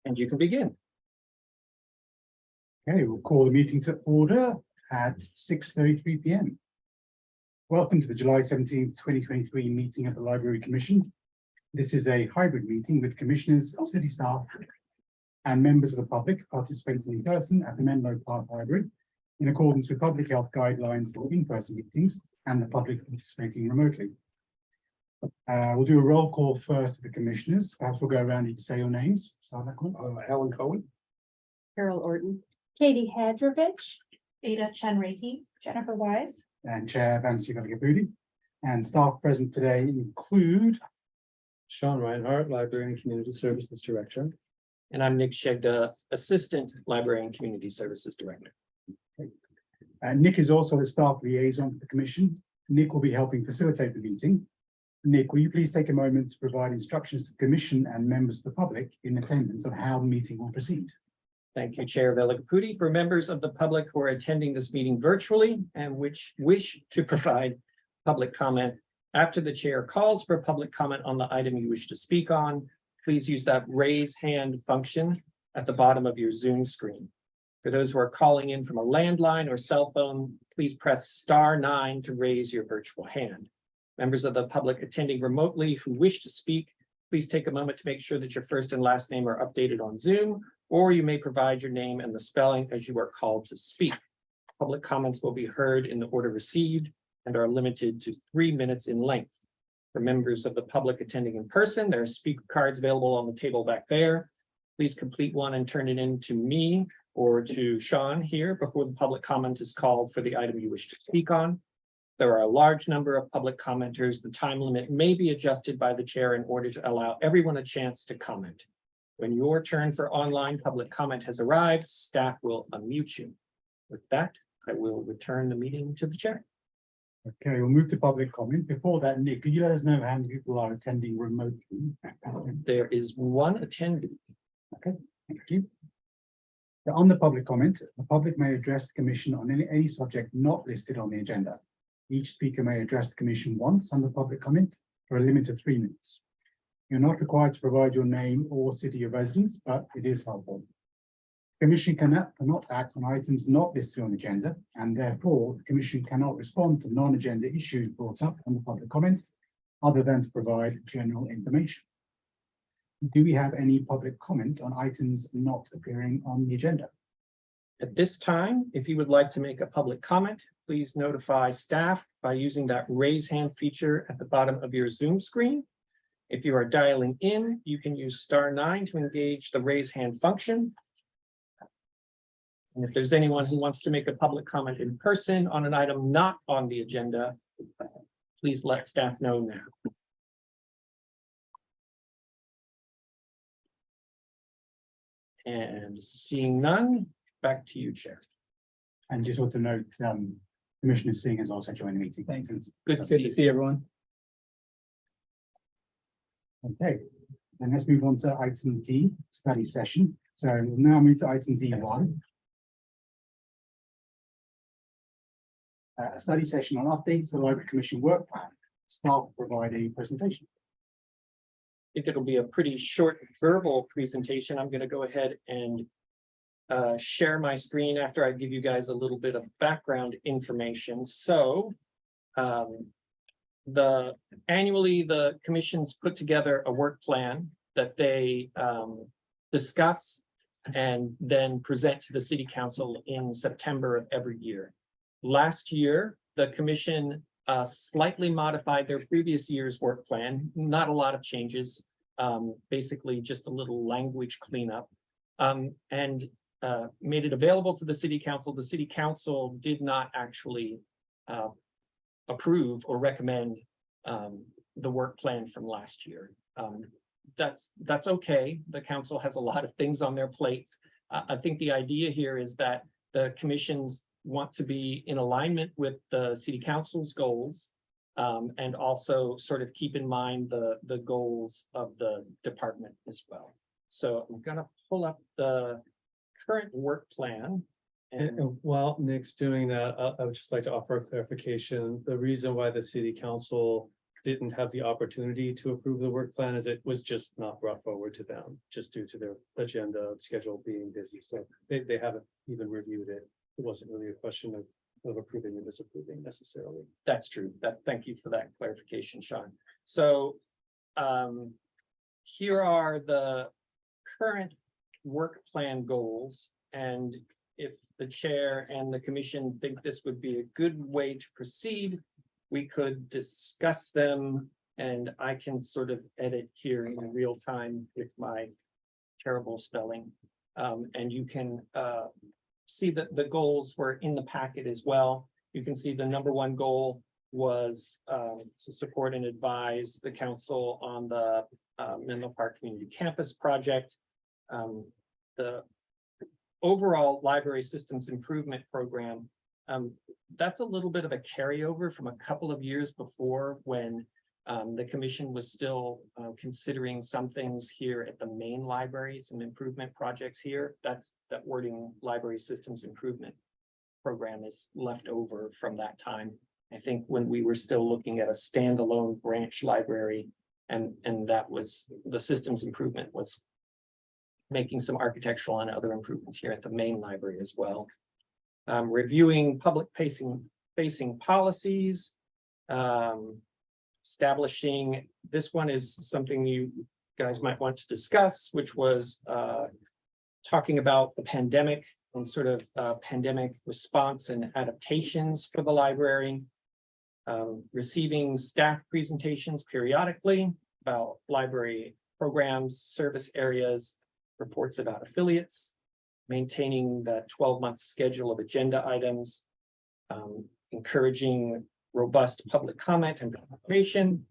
And you can begin. Okay, we'll call the meeting to order at 6:33 p.m. Welcome to the July 17th, 2023 meeting of the Library Commission. This is a hybrid meeting with commissioners, city staff, and members of the public participating in person at the Menlo Park Library in accordance with public health guidelines for in-person meetings and the public participating remotely. We'll do a roll call first to the commissioners. Perhaps we'll go around and say your names. Start that one. Alan Cohen. Carol Orton. Katie Hadrovich. Ada Chenrehi. Jennifer Wise. And Chair Vancy Gallagher-Booty. And staff present today include Sean Reinhardt, Library and Community Services Director. And I'm Nick Shegda, Assistant Library and Community Services Director. Nick is also the staff liaison for the commission. Nick will be helping facilitate the meeting. Nick, will you please take a moment to provide instructions to the commission and members of the public in attendance on how the meeting will proceed? Thank you, Chair Gallagher-Booty. For members of the public who are attending this meeting virtually and which wish to provide public comment, after the chair calls for public comment on the item you wish to speak on, please use that raise hand function at the bottom of your Zoom screen. For those who are calling in from a landline or cell phone, please press *9 to raise your virtual hand. Members of the public attending remotely who wish to speak, please take a moment to make sure that your first and last name are updated on Zoom, or you may provide your name and the spelling as you are called to speak. Public comments will be heard in the order received and are limited to 3 minutes in length. For members of the public attending in person, there are speaker cards available on the table back there. Please complete one and turn it in to me or to Sean here before the public comment is called for the item you wish to speak on. There are a large number of public commenters. The time limit may be adjusted by the chair in order to allow everyone a chance to comment. When your turn for online public comment has arrived, staff will unmute you. With that, I will return the meeting to the chair. Okay, we'll move to public comment. Before that, Nick, could you let us know how many people are attending remotely? There is one attendee. Okay, thank you. So on the public comment, the public may address the commission on any subject not listed on the agenda. Each speaker may address the commission once under public comment for a limit of 3 minutes. You're not required to provide your name or city of residence, but it is helpful. The commission cannot act on items not listed on the agenda, and therefore the commission cannot respond to non-agenda issues brought up on the public comment, other than to provide general information. Do we have any public comment on items not appearing on the agenda? At this time, if you would like to make a public comment, please notify staff by using that raise hand feature at the bottom of your Zoom screen. If you are dialing in, you can use *9 to engage the raise hand function. And if there's anyone who wants to make a public comment in person on an item not on the agenda, please let staff know now. And seeing none, back to you, Chair. And just want to note, Commissioner Singh has also joined the meeting. Thanks. Good to see you. Everyone. Okay, then let's move on to item D, study session. So we'll now move to item D1. A study session on updates to the Library Commission work plan. Staff will provide a presentation. I think it'll be a pretty short verbal presentation. I'm going to go ahead and share my screen after I give you guys a little bit of background information. So annually, the commissions put together a work plan that they discuss and then present to the city council in September of every year. Last year, the commission slightly modified their previous year's work plan, not a lot of changes, basically just a little language cleanup, and made it available to the city council. The city council did not actually approve or recommend the work plan from last year. That's okay. The council has a lot of things on their plates. I think the idea here is that the commissions want to be in alignment with the city council's goals, and also sort of keep in mind the goals of the department as well. So I'm going to pull up the current work plan. And while Nick's doing that, I would just like to offer a clarification. The reason why the city council didn't have the opportunity to approve the work plan as it was just not brought forward to them, just due to their agenda schedule being busy. So they haven't even reviewed it. It wasn't really a question of approving or disapproving necessarily. That's true. Thank you for that clarification, Sean. So here are the current work plan goals. And if the chair and the commission think this would be a good way to proceed, we could discuss them, and I can sort of edit here in real time with my terrible spelling. And you can see that the goals were in the packet as well. You can see the number one goal was to support and advise the council on the Menlo Park Community Campus project. The overall library systems improvement program, that's a little bit of a carryover from a couple of years before, when the commission was still considering some things here at the main library, some improvement projects here. That wording, library systems improvement program, is left over from that time. I think when we were still looking at a standalone branch library, and that was the systems improvement was making some architectural and other improvements here at the main library as well. Reviewing public facing policies, establishing, this one is something you guys might want to discuss, which was talking about the pandemic and sort of pandemic response and adaptations for the library. Receiving staff presentations periodically about library programs, service areas, reports about affiliates, maintaining the 12-month schedule of agenda items, encouraging robust public comment and participation,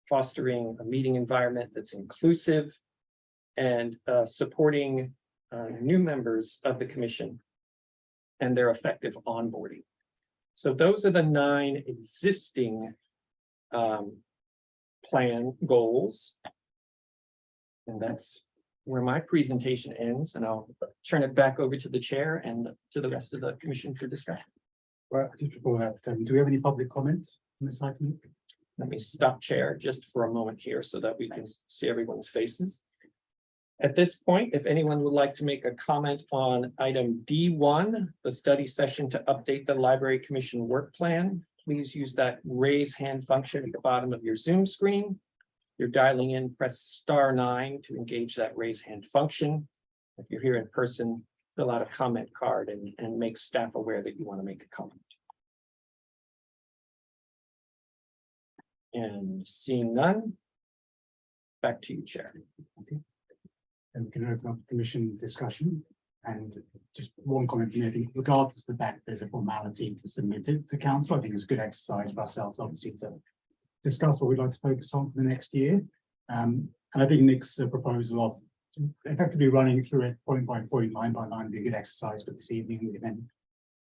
fostering a meeting environment that's inclusive, and supporting new members of the commission and their effective onboarding. So those are the 9 existing plan goals. And that's where my presentation ends, and I'll turn it back over to the chair and to the rest of the commission for discussion. Well, just before that, do we have any public comments on this item? Let me stop chair just for a moment here so that we can see everyone's faces. At this point, if anyone would like to make a comment on item D1, the study session to update the Library Commission work plan, please use that raise hand function at the bottom of your Zoom screen. You're dialing in, press *9 to engage that raise hand function. If you're here in person, fill out a comment card and make staff aware that you want to make a comment. And seeing none, back to you, Chair. Okay. And we can open up the commission discussion. And just one comment, I think regardless of the fact there's a formality to submit it to council, I think it's a good exercise for ourselves, obviously, to discuss what we'd like to focus on for the next year. And I think Nick's proposal of effectively running through it point by point, line by line, would be a good exercise for this evening. We can then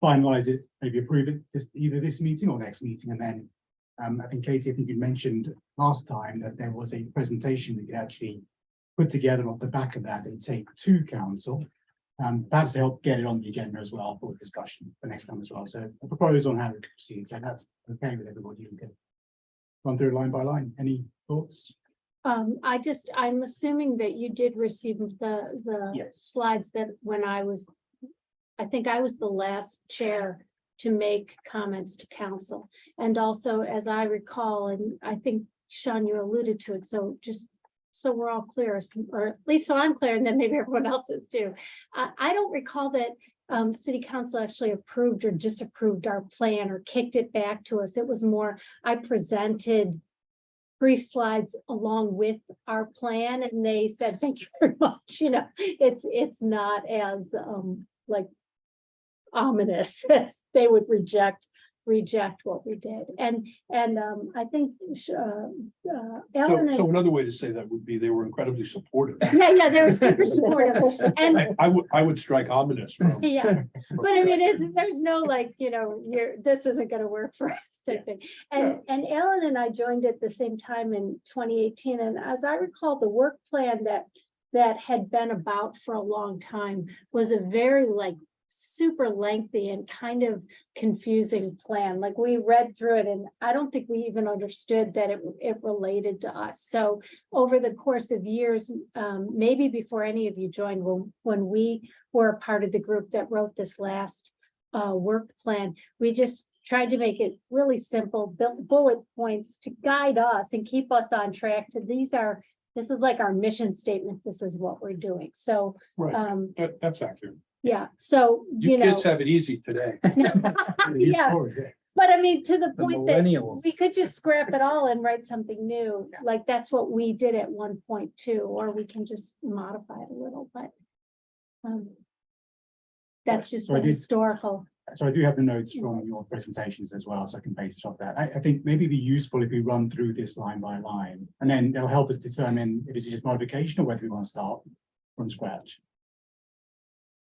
finalize it, maybe approve it either this meeting or next meeting. And then I think, Katie, I think you mentioned last time that there was a presentation we could actually put together off the back of that and take to council, perhaps to help get it on the agenda as well for discussion for next time as well. So a proposal on how we proceed, so that's okay with everybody. You can run through line by line. Any thoughts? I'm assuming that you did receive the Yes. slides that when I think I was the last chair to make comments to council. And also, as I recall, and I think Sean, you alluded to it, so just so we're all clear, or at least so I'm clear, and then maybe everyone else is too. I don't recall that city council actually approved or disapproved our plan or kicked it back to us. It was more, I presented brief slides along with our plan, and they said, thank you very much. You know, it's not as like ominous as they would reject what we did. And I think Ellen, So another way to say that would be they were incredibly supportive. yeah, they were super supportive. And I would strike ominous from. yeah, but I mean, there's no like, you know, this isn't going to work for us type thing. And Ellen and I joined at the same time in 2018. And as I recall, the work plan that had been about for a long time was a very like super lengthy and kind of confusing plan. Like we read through it and I don't think we even understood that it related to us. So over the course of years, maybe before any of you joined, when we were a part of the group that wrote this last work plan, we just tried to make it really simple, bullet points to guide us and keep us on track to this is like our mission statement. This is what we're doing. So, Right, that's accurate. yeah, so, You you know. kids have it easy today. Yeah, but I mean, to the The point that millennials. we could just scrap it all and write something new. Like that's what we did at 1.2, or we can just modify it a little, but. That's just So I the did- historical. So I do have the notes from your presentations as well, so I can base it off that. I think maybe it'd be useful if we run through this line by line, and then they'll help us determine if it's just modification or whether we want to start from scratch.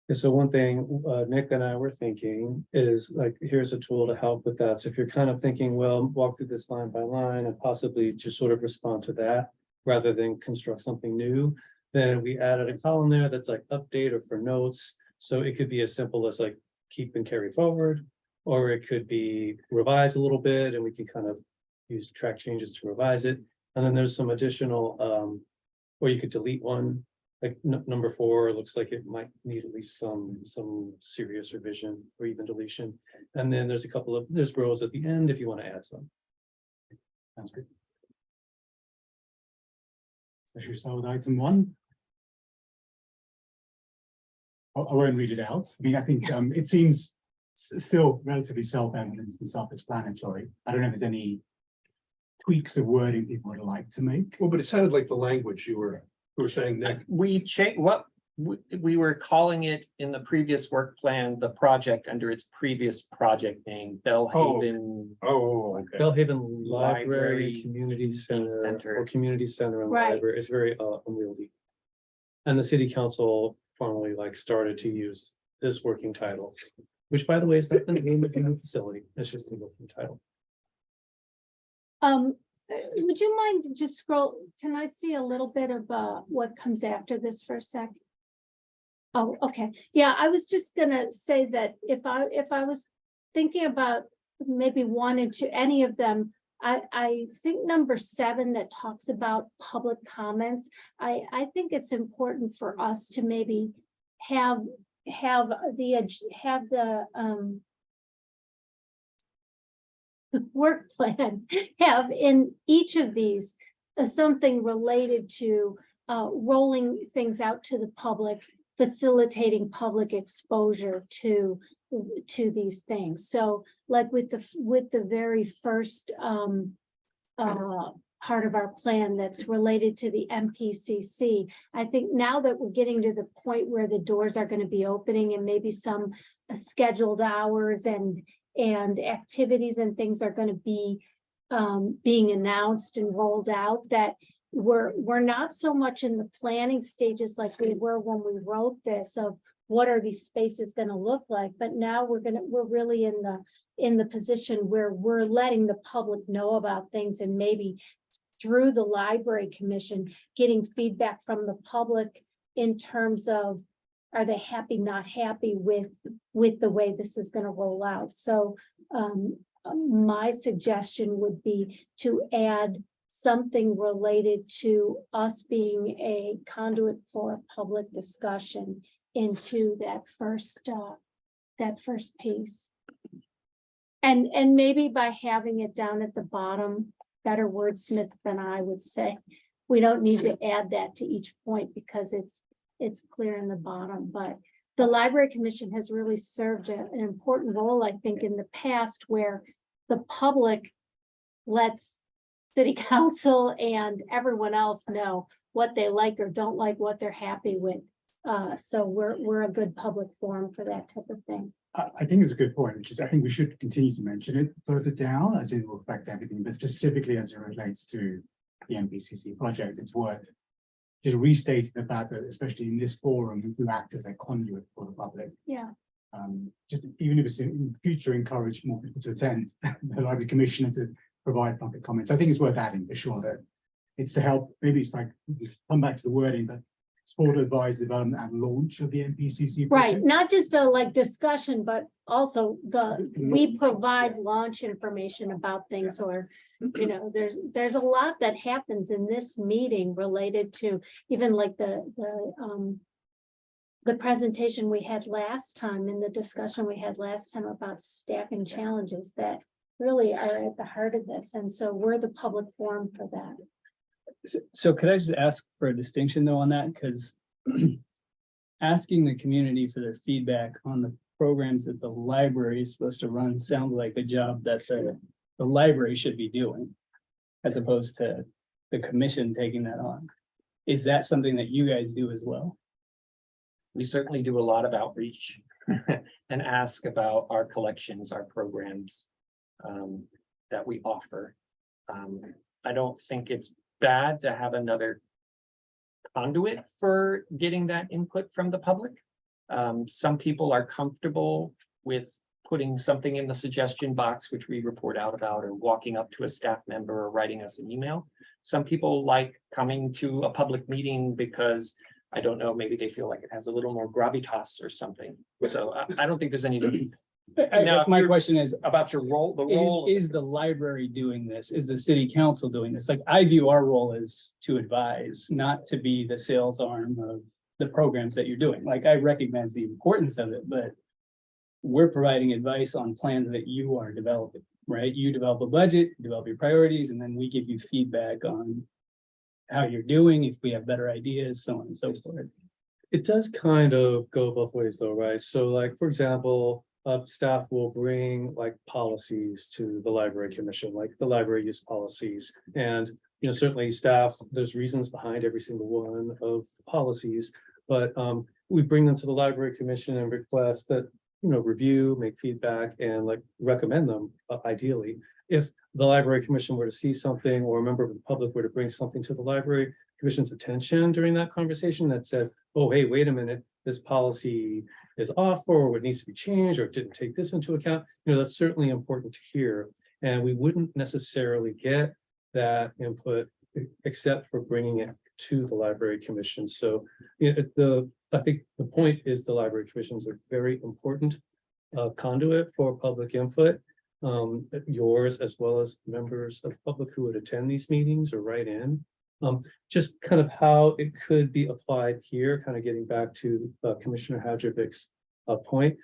Yeah, so one thing Nick and I were thinking is like, here's a tool to help with that. So if you're kind of thinking, well, walk through this line by line and possibly just sort of respond to that rather than construct something new, then we added a column there that's like update or for notes. So it could be as simple as like keep and carry forward, or it could be revise a little bit and we can kind of use track changes to revise it. And then there's some additional, or you could delete one. Like number 4 looks like it might need at least some serious revision or even deletion. And then there's there's rows at the end if you want to add some. Sounds good. So should we start with item 1? I won't read it out. I mean, I think it seems still relatively self-evident and self-explanatory. I don't know if there's any tweaks of wording people would like to make. Well, but it sounded like the language you were saying, Nick. We changed what we were calling it in the previous work plan, the project under its previous project name, Bellhaven. Oh, okay. Bellhaven Library Library, Community Center, Center. or Community Center and Right. Library is very unwieldy. And the city council formally started to use this working title, which by the way is not the name of the new facility. It's just the working title. Would you mind to just scroll? Can I see a little bit of what comes after this for a sec? Oh, okay. Yeah, I was just gonna say that if I was thinking about maybe 1 and 2, any of them, I think number 7 that talks about public comments, I think it's important for us to maybe have the work plan have in each of these something related to rolling things out to the public, facilitating public exposure to these things. So like with the very first part of our plan that's related to the MPCC, I think now that we're getting to the point where the doors are going to be opening and maybe some scheduled hours and activities and things are going to be being announced and rolled out, that we're not so much in the planning stages like we were when we wrote this of what are these spaces going to look like, but now we're really in the position where we're letting the public know about things, and maybe through the library commission getting feedback from the public in terms of are they happy, not happy with the way this is going to roll out. So my suggestion would be to add something related to us being a conduit for public discussion into that first piece. And maybe by having it down at the bottom, better wordsmiths than I would say. We don't need to add that to each point because it's clear in the bottom, but the Library Commission has really served an important role, I think, in the past, where the public lets city council and everyone else know what they like or don't like, what they're happy with. So we're a good public forum for that type of thing. I think it's a good point, which is I think we should continue to mention it further down as it will affect everything, but specifically as it relates to the MPCC project, it's worth just restating the fact that especially in this forum, we do act as a conduit for the public. Yeah. Just even if it's in the future, encourage more people to attend the Library Commission and to provide public comments. I think it's worth adding for sure that it's to help, maybe it's like, come back to the wording, but support advise development and launch of the NPCC. Right, project. not just a like discussion, but also The we launch, provide yeah. launch information about things or, you know, there's a lot that happens in this meeting related to even like the presentation we had last time and the discussion we had last time about staffing challenges that really are at the heart of this. And so we're the public forum for that. So could I just ask for a distinction though on that? Because asking the community for their feedback on the programs that the library is supposed to run sounds like a job that the library should be doing, as opposed to the commission taking that on. Is that something that you guys do as well? We certainly do a lot of outreach and ask about our collections, our programs that we offer. I don't think it's bad to have another conduit for getting that input from the public. Some people are comfortable with putting something in the suggestion box, which we report out about, or walking up to a staff member or writing us an email. Some people like coming to a public meeting because, I don't know, maybe they feel like it has a little more gravitas or something. So I don't think there's any I Now, guess my you're- question is, about your role, the role. is the library doing this? Is the city council doing this? Like, I view our role as to advise, not to be the sales arm of the programs that you're doing. Like, I recognize the importance of it, but we're providing advice on plans that you are developing, right? You develop a budget, develop your priorities, and then we give you feedback on how you're doing, if we have better ideas, so on and so forth. It does kind of go both ways though, right? So like, for example, staff will bring like policies to the library commission, like the library use policies. And, you know, certainly staff, there's reasons behind every single one of policies, but we bring them to the library commission and request that, you know, review, make feedback and like recommend them ideally. If the library commission were to see something or a member of the public were to bring something to the library commission's attention during that conversation that said, oh, hey, wait a minute, this policy is off or it needs to be changed or didn't take this into account, you know, that's certainly important to hear. And we wouldn't necessarily get that input except for bringing it to the library commission. So you know, I think the point is the library commissions are very important conduit for public input. Yours as well as members of public who would attend these meetings or write in. Just kind of how it could be applied here, kind of getting back to Commissioner Hadrovic's point.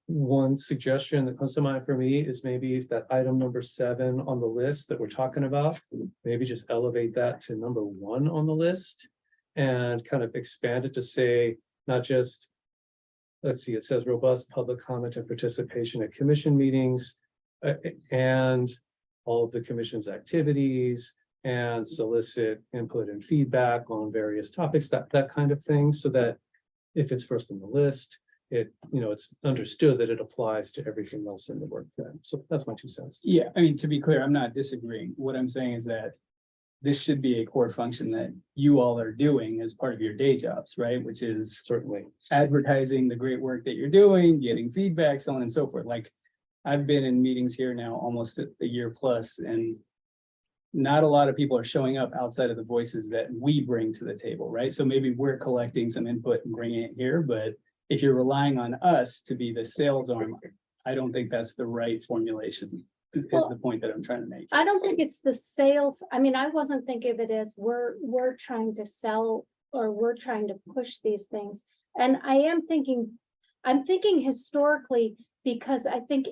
One suggestion that comes to mind for me is maybe if that item number 7 on the list that we're talking about, maybe just elevate that to number 1 on the list and kind of expand it to say, not just, let's see, it says robust public comment and participation at commission meetings and all of the commission's activities and solicit input and feedback on various topics, that kind of thing, so that if it's first on the list, it, you know, it's understood that it applies to everything else in the work plan. So that's my 2 cents. Yeah, I mean, to be clear, I'm not disagreeing. What I'm saying is that this should be a core function that you all are doing as part of your day jobs, right? Which is Certainly. advertising the great work that you're doing, getting feedback, so on and so forth. Like, I've been in meetings here now almost a year plus, and not a lot of people are showing up outside of the voices that we bring to the table, right? So maybe we're collecting some input and bringing it here, but if you're relying on us to be the sales arm, I don't think that's the right formulation, is the point that I'm trying to make. I don't think it's the sales. I mean, I wasn't thinking of it as we're trying to sell or we're trying to push these things. And I'm thinking historically, because I think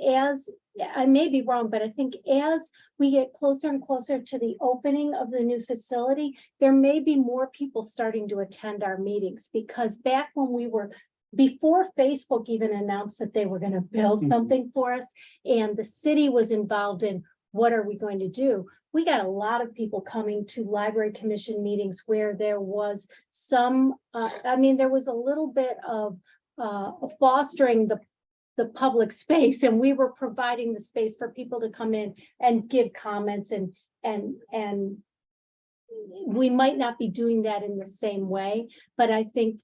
I may be wrong, but I think as we get closer and closer to the opening of the new facility, there may be more people starting to attend our meetings, because back when we were, before Facebook even announced that they were going to build something for us and the city was involved in what are we going to do, we got a lot of people coming to library commission meetings where there was some, I mean, there was a little bit of fostering the public space, and we were providing the space for people to come in and give comments, and we might not be doing that in the same way, but I think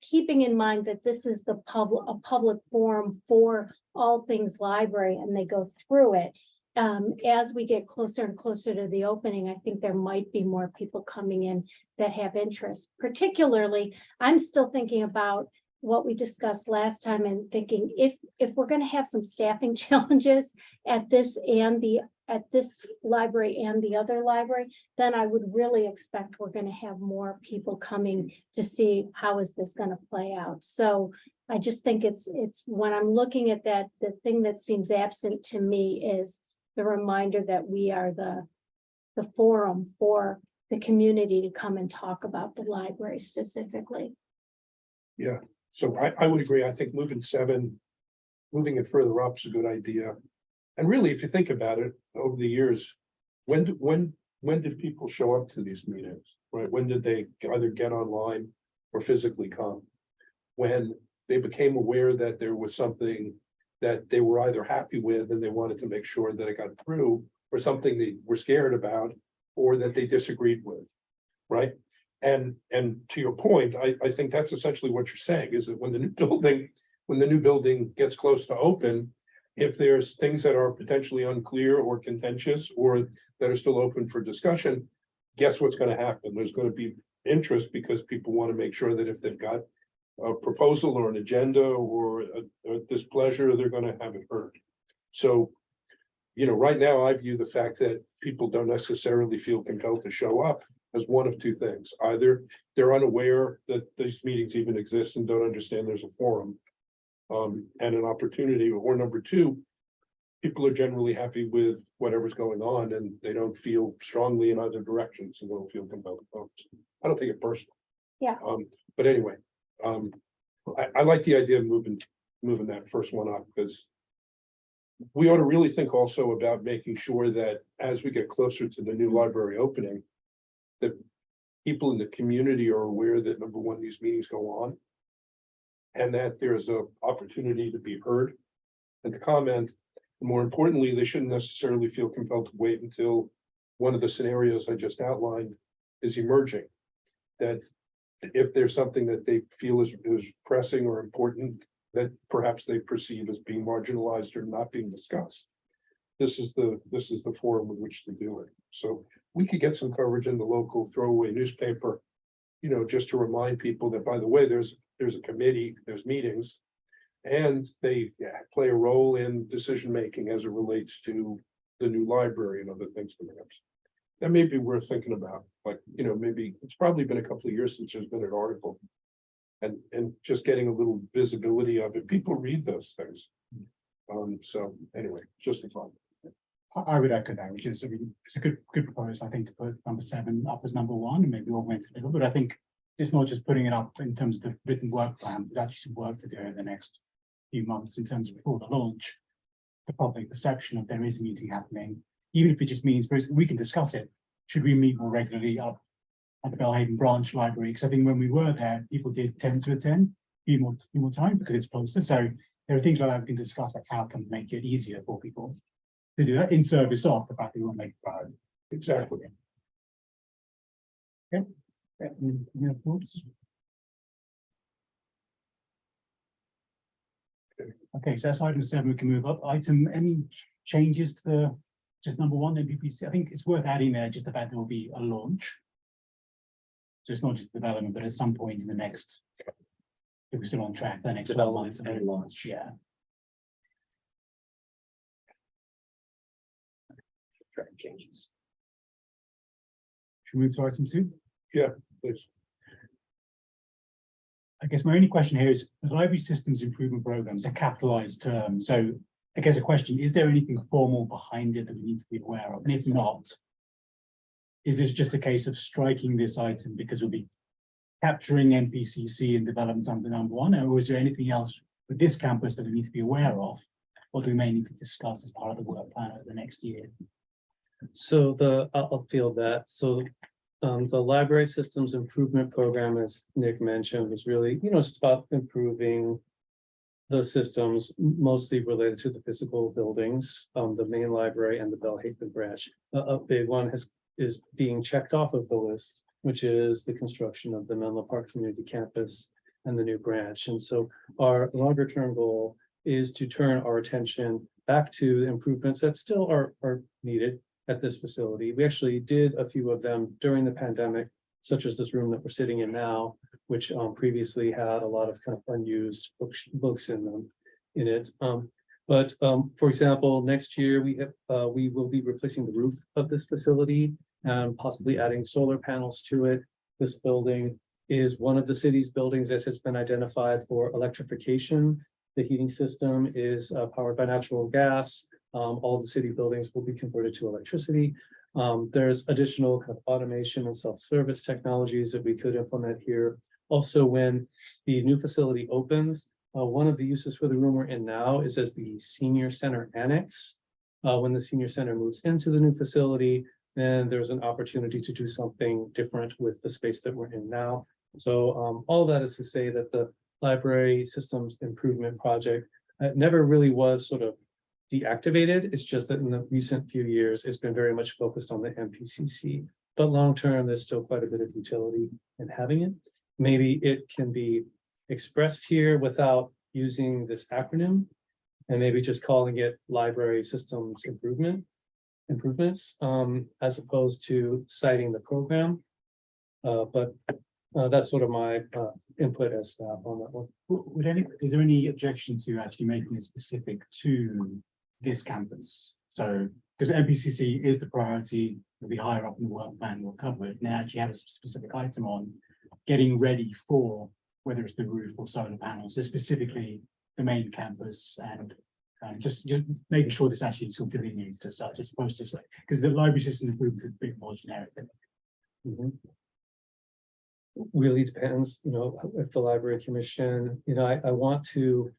keeping in mind that this is a public forum for all things library and they go through it. as we get closer and closer to the opening, I think there might be more people coming in that have interest. Particularly, I'm still thinking about what we discussed last time and thinking if we're gonna have some staffing challenges at this library and the other library, then I would really expect we're gonna have more people coming to see how is this gonna play out. So I just think it's when I'm looking at that, the thing that seems absent to me is the reminder that we are the forum for the community to come and talk about the library specifically. Yeah, so I would agree. I think moving it further up is a good idea. And really, if you think about it, over the years, when did people show up to these meetings, right? When did they either get online or physically come? When they became aware that there was something that they were either happy with and they wanted to make sure that it got through, or something they were scared about, or that they disagreed with, right? And to your point, I think that's essentially what you're saying, is that when the new building gets close to open, if there's things that are potentially unclear or contentious or that are still open for discussion, guess what's going to happen? There's going to be interest because people want to make sure that if they've got a proposal or an agenda or a displeasure, they're going to have it heard. So, right now I view the fact that people don't necessarily feel compelled to show up as one of two things. Either they're unaware that these meetings even exist and don't understand there's a forum and an opportunity, or number two, people are generally happy with whatever's going on and they don't feel strongly in either direction, so they don't feel compelled to vote. I don't take it personal. Yeah. But anyway, I like the idea of moving that first one up, because we ought to really think also about making sure that as we get closer to the new library opening, that people in the community are aware that, number one, these meetings go on, and that there's an opportunity to be heard and to comment. And more importantly, they shouldn't necessarily feel compelled to wait until one of the scenarios I just outlined is emerging. That if there's something that they feel is pressing or important, that perhaps they perceive as being marginalized or not being discussed, this is the forum with which to do it. So we could get some coverage in the local throwaway newspaper, just to remind people that, by the way, there's a committee, there's meetings, and they play a role in decision-making as it relates to the new library and other things coming up. That may be worth thinking about, maybe it's probably been a couple of years since there's been an article. And just getting a little visibility of it. People read those things. So anyway, just a thought. I would echo that, which is, it's a good proposal, I think, to put number 7 up as number 1 and maybe augment it a little, but I think it's not just putting it up in terms of the written work plan, there's actually some work to do over the next few months in terms of before the launch, the public perception of there is a meeting happening, even if it just means we can discuss it. Should we meet more regularly up at the Belhaven branch library? Because I think when we were there, people did tend to attend, be more time because it's closer. So there are things like that we can discuss, like how can we make it easier for people to do that in service of the fact that we want to make it priority. Exactly. Okay. Any thoughts? Okay, so that's item 7. We can move up. Any changes to the just number 1 NPPC? I think it's worth adding there just the fact there will be a launch. So it's not just development, but at some point in the next, if we're still on track, the next 12 months and launch. Yeah. Track changes. Should we move to item 2? Please. I guess my only question here is the library systems improvement program is a capitalized term. So I guess a question, is there anything formal behind it that we need to be aware of? And if not, is this just a case of striking this item because we'll be capturing NPCC and development under number 1, or is there anything else with this campus that we need to be aware of, or do we may need to discuss as part of the work plan over the next year? So I'll field that. So the library systems improvement program, as Nick mentioned, was really, it's about improving the systems mostly related to the physical buildings, the main library and the Belhaven branch. A big one is being checked off of the list, which is the construction of the Menlo Park Community Campus and the new branch. And so our longer term goal is to turn our attention back to improvements that still are needed at this facility. We actually did a few of them during the pandemic, such as this room that we're sitting in now, which previously had a lot of kind of unused books in it. But for example, next year we will be replacing the roof of this facility and possibly adding solar panels to it. This building is one of the city's buildings that has been identified for electrification. The heating system is powered by natural gas. All the city buildings will be converted to electricity. There's additional kind of automation and self-service technologies that we could implement here. Also, when the new facility opens, one of the uses for the room we're in now is as the senior center annex. When the senior center moves into the new facility, then there's an opportunity to do something different with the space that we're in now. So all of that is to say that the library systems improvement project never really was sort of deactivated. It's just that in the recent few years, it's been very much focused on the MPCC. But long-term, there's still quite a bit of utility in having it. Maybe it can be expressed here without using this acronym, and maybe just calling it library systems improvements, as opposed to citing the program. But that's sort of my input as staff on that one. Is there any objection to actually making it specific to this campus? So, because MPCC is the priority, it'll be higher up in the work plan, we'll cover it, and then actually have a specific item on getting ready for whether it's the roof or solar panels, so specifically the main campus, and just making sure this actually sort of delineates as such, as opposed to like, because the library system improvements is a bit more generic. Mhm. Really depends, if the library commission, I want to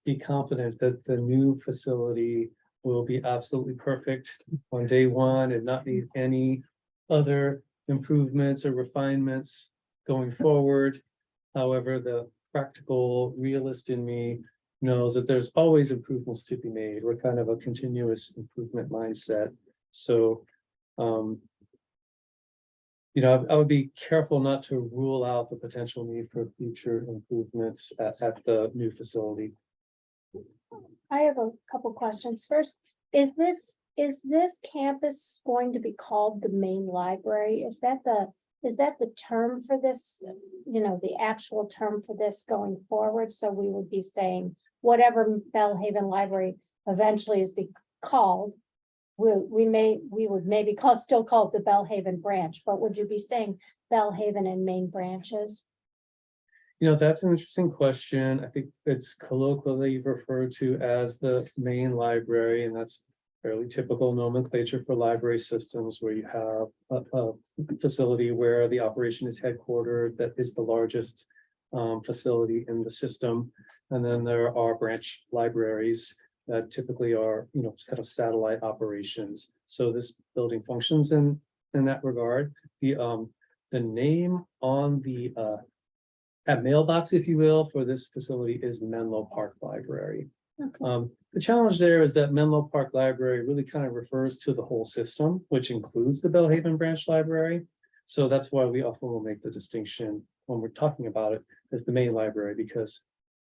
be confident that the new facility will be absolutely perfect on day one and not need any other improvements or refinements going forward. However, the practical realist in me knows that there's always improvements to be made. We're kind of a continuous improvement mindset. So, I would be careful not to rule out the potential need for future improvements at the new facility. I have a couple questions. First, is this campus going to be called the main library? Is that the term for this, the actual term for this going forward? So we would be saying whatever Bellhaven Library eventually is called, we would maybe still call it the Bellhaven branch, but would you be saying Bellhaven and main branches? That's an interesting question. I think it's colloquially referred to as the main library, and that's fairly typical nomenclature for library systems, where you have a facility where the operation is headquartered, that is the largest facility in the system. And then there are branch libraries that typically are, kind of satellite operations. So this building functions in that regard. The name on the mailbox, if you will, for this facility is Menlo Park Library. Okay. The challenge there is that Menlo Park Library really kind of refers to the whole system, which includes the Bellhaven Branch Library. So that's why we often will make the distinction when we're talking about it as the main library, because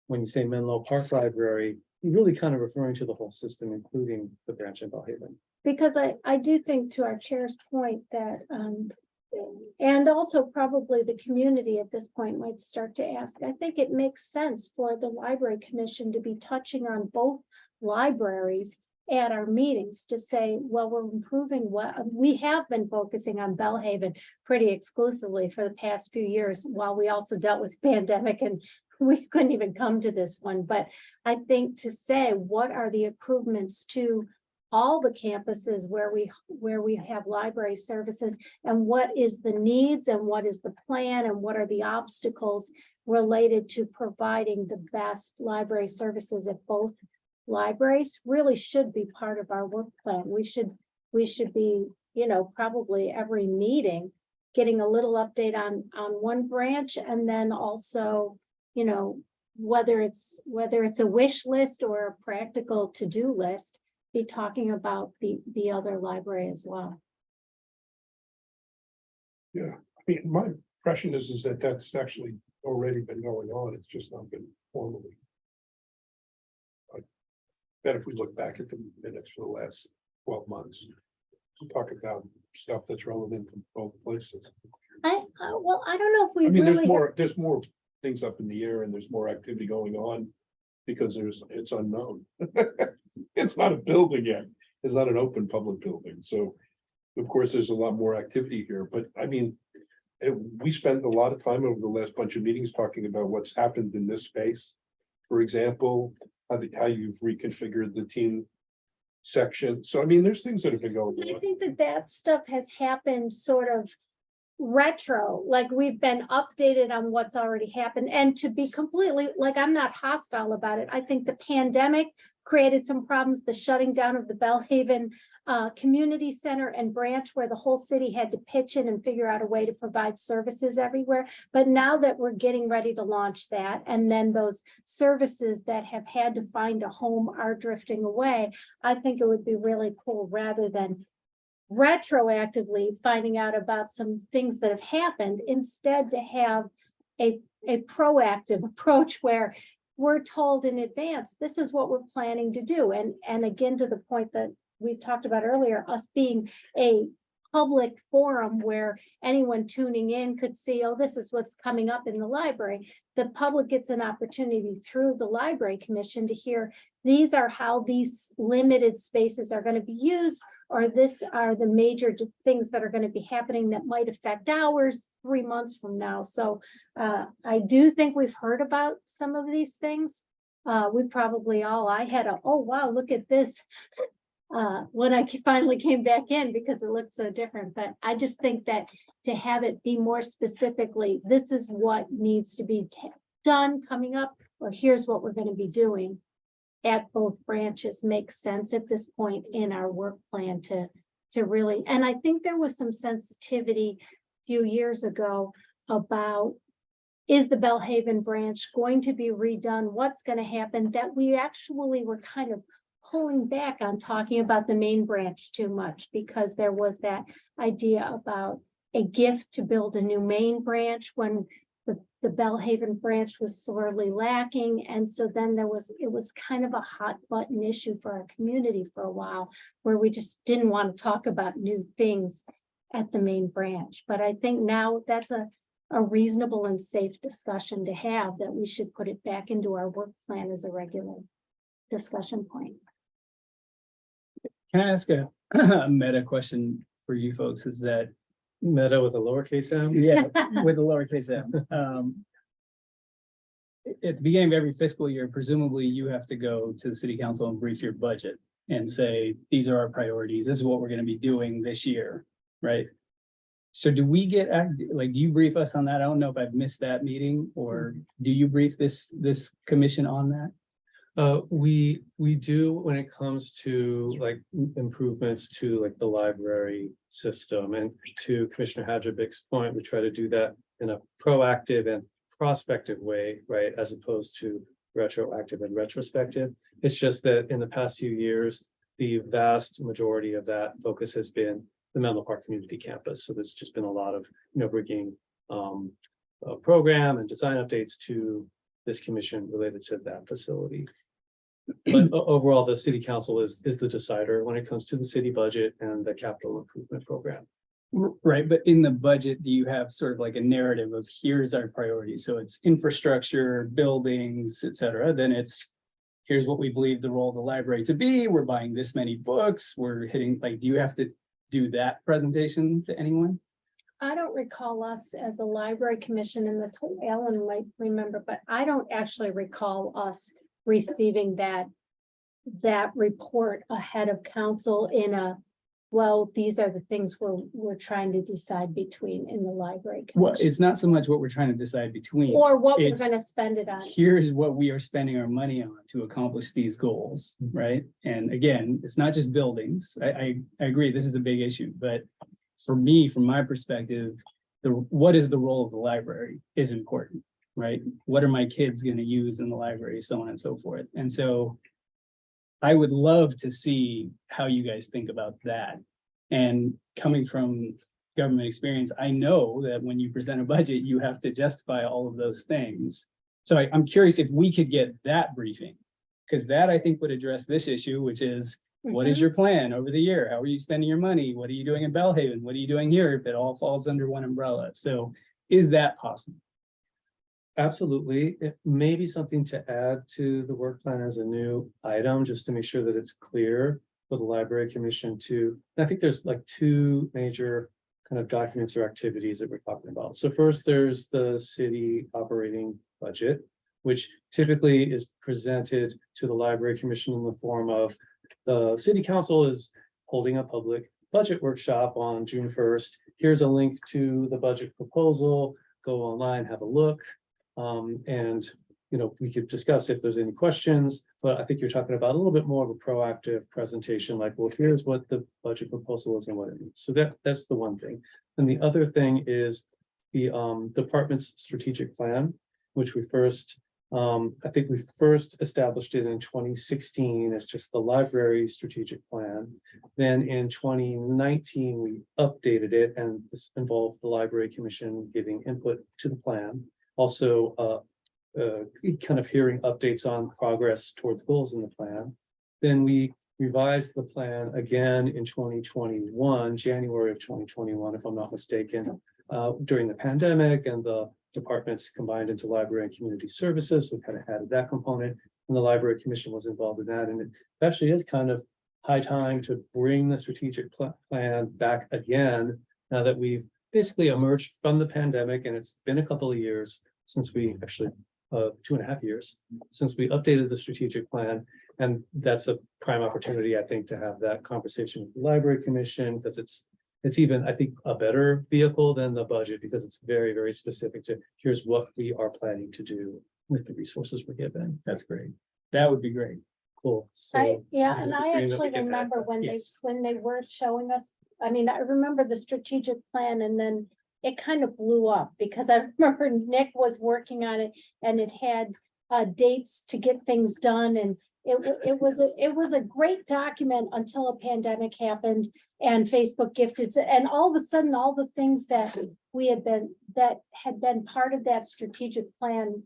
when you say Menlo Park Library, you're really kind of referring to the whole system, including the branch in Bellhaven. Because I do think, to our chair's point, that and also probably the community at this point might start to ask, I think it makes sense for the library commission to be touching on both libraries at our meetings to say, well, we're improving what we have been focusing on Bellhaven pretty exclusively for the past few years, while we also dealt with pandemic and we couldn't even come to this one. But I think to say, what are the improvements to all the campuses where we have library services, and what is the needs, and what is the plan, and what are the obstacles related to providing the best library services at both libraries, really should be part of our work plan. We should be, probably every meeting getting a little update on one branch, and then also, whether it's a wish list or a practical to-do list, be talking about the other library as well. Yeah, I mean, my impression is that that's actually already been going on. It's just not been formally bet if we look back at the minutes for the last 12 months, we'll talk about stuff that's relevant in both places. Well, I don't know if we I mean, really. there's more things up in the air and there's more activity going on because it's unknown. It's not a building yet. It's not an open public building. So of course, there's a lot more activity here, but I mean, we spent a lot of time over the last bunch of meetings talking about what's happened in this space. For example, how you've reconfigured the team section. So I mean, there's things that have been going I on. think that stuff has happened sort of retro, like we've been updated on what's already happened. And to be completely, like, I'm not hostile about it. I think the pandemic created some problems, the shutting down of the Bellhaven Community Center and branch, where the whole city had to pitch in and figure out a way to provide services everywhere. But now that we're getting ready to launch that, and then those services that have had to find a home are drifting away, I think it would be really cool, rather than retroactively finding out about some things that have happened, instead to have a proactive approach where we're told in advance, this is what we're planning to do. And again, to the point that we've talked about earlier, us being a public forum where anyone tuning in could see, oh, this is what's coming up in the library. The public gets an opportunity through the Library Commission to hear, these are how these limited spaces are going to be used, or this are the major things that are going to be happening that might affect ours 3 months from now. So I do think we've heard about some of these things. We probably all, I had a, oh, wow, look at this. When I finally came back in, because it looks so different. But I just think that to have it be more specifically, this is what needs to be done coming up, or here's what we're going to be doing at both branches makes sense at this point in our work plan to really, and I think there was some sensitivity a few years ago about, is the Bellhaven branch going to be redone? What's going to happen? That we actually were kind of pulling back on talking about the main branch too much, because there was that idea about a gift to build a new main branch when the Bellhaven branch was sorely lacking. And so then it was kind of a hot button issue for our community for a while, where we just didn't want to talk about new things at the main branch. But I think now that's a reasonable and safe discussion to have, that we should put it back into our work plan as a regular discussion point. Can I ask a meta question for you folks? Is that, Meta with a lowercase m. yeah, with a lowercase m. At the beginning of every fiscal year, presumably you have to go to the city council and brief your budget and say, these are our priorities. This is what we're going to be doing this year, right? So do we get, like, do you brief us on that? I don't know if I've missed that meeting, or do you brief this commission on that? We do, when it comes to like improvements to like the library system, and to Commissioner Hadrovich's point, we try to do that in a proactive and prospective way, right? As opposed to retroactive and retrospective. It's just that in the past few years, the vast majority of that focus has been the Menlo Park Community Campus. So there's just been a lot of, bringing program and design updates to this commission related to that facility. But overall, the city council is the decider when it comes to the city budget and the capital improvement program. Right, but in the budget, do you have sort of like a narrative of here's our priorities? So it's infrastructure, buildings, et cetera. Then it's, here's what we believe the role of the library to be. We're buying this many books. We're hitting, like, do you have to do that presentation to anyone? I don't recall us as a library commission, and Ellen might remember, but I don't actually recall us receiving that report ahead of council in a, well, these are the things we're trying to decide between in the library Well, commission. it's not so much what we're trying to decide between. Or what we're it's- going to spend it on. Here's what we are spending our money on to accomplish these goals, right? And again, it's not just buildings. I agree, this is a big issue, but for me, from my perspective, what is the role of the library is important, right? What are my kids going to use in the library, so on and so forth. And so I would love to see how you guys think about that. And coming from government experience, I know that when you present a budget, you have to justify all of those things. So I'm curious if we could get that briefing Because that I think would address this issue, which is, what is your plan over the year? How are you spending your money? What are you doing in Bellhaven? What are you doing here? If it all falls under one umbrella. So is that possible? Absolutely. It may be something to add to the work plan as a new item, just to make sure that it's clear for the library commission to, I think there's like two major kind of documents or activities that we're talking about. So first, there's the city operating budget, which typically is presented to the library commission in the form of the city council is holding a public budget workshop on June 1st. Here's a link to the budget proposal. Go online, have a look. And, you know, we could discuss if there's any questions, but I think you're talking about a little bit more of a proactive presentation, like, well, here's what the budget proposal is and what it means. So that's the one thing. And the other thing is the department's strategic plan, which we first, I think we first established it in 2016 as just the library strategic plan. Then in 2019, we updated it, and this involved the library commission giving input to the plan. Also, kind of hearing updates on progress toward the goals in the plan. Then we revised the plan again in 2021, January of 2021, if I'm not mistaken, during the pandemic, and the departments combined into library and community services. So we kind of added that component, and the library commission was involved in that. And it actually is kind of high time to bring the strategic plan back again, now that we've basically emerged from the pandemic, and it's been a couple of years since we actually, 2.5 years since we updated the strategic plan. And that's a prime opportunity, I think, to have that conversation with the library commission, because it's even, I think, a better vehicle than the budget, because it's very, very specific to here's what we are planning to do with the resources we're given. That's great. That would be great. Cool. Yeah, is and it I agreeing that we actually get that? remember Yes. when they were showing us, I mean, I remember the strategic plan, and then it kind of blew up, because I remember Nick was working on it, and it had dates to get things done, and it was a great document until a pandemic happened and Facebook gifted, and all of a sudden, all the things that had been part of that strategic plan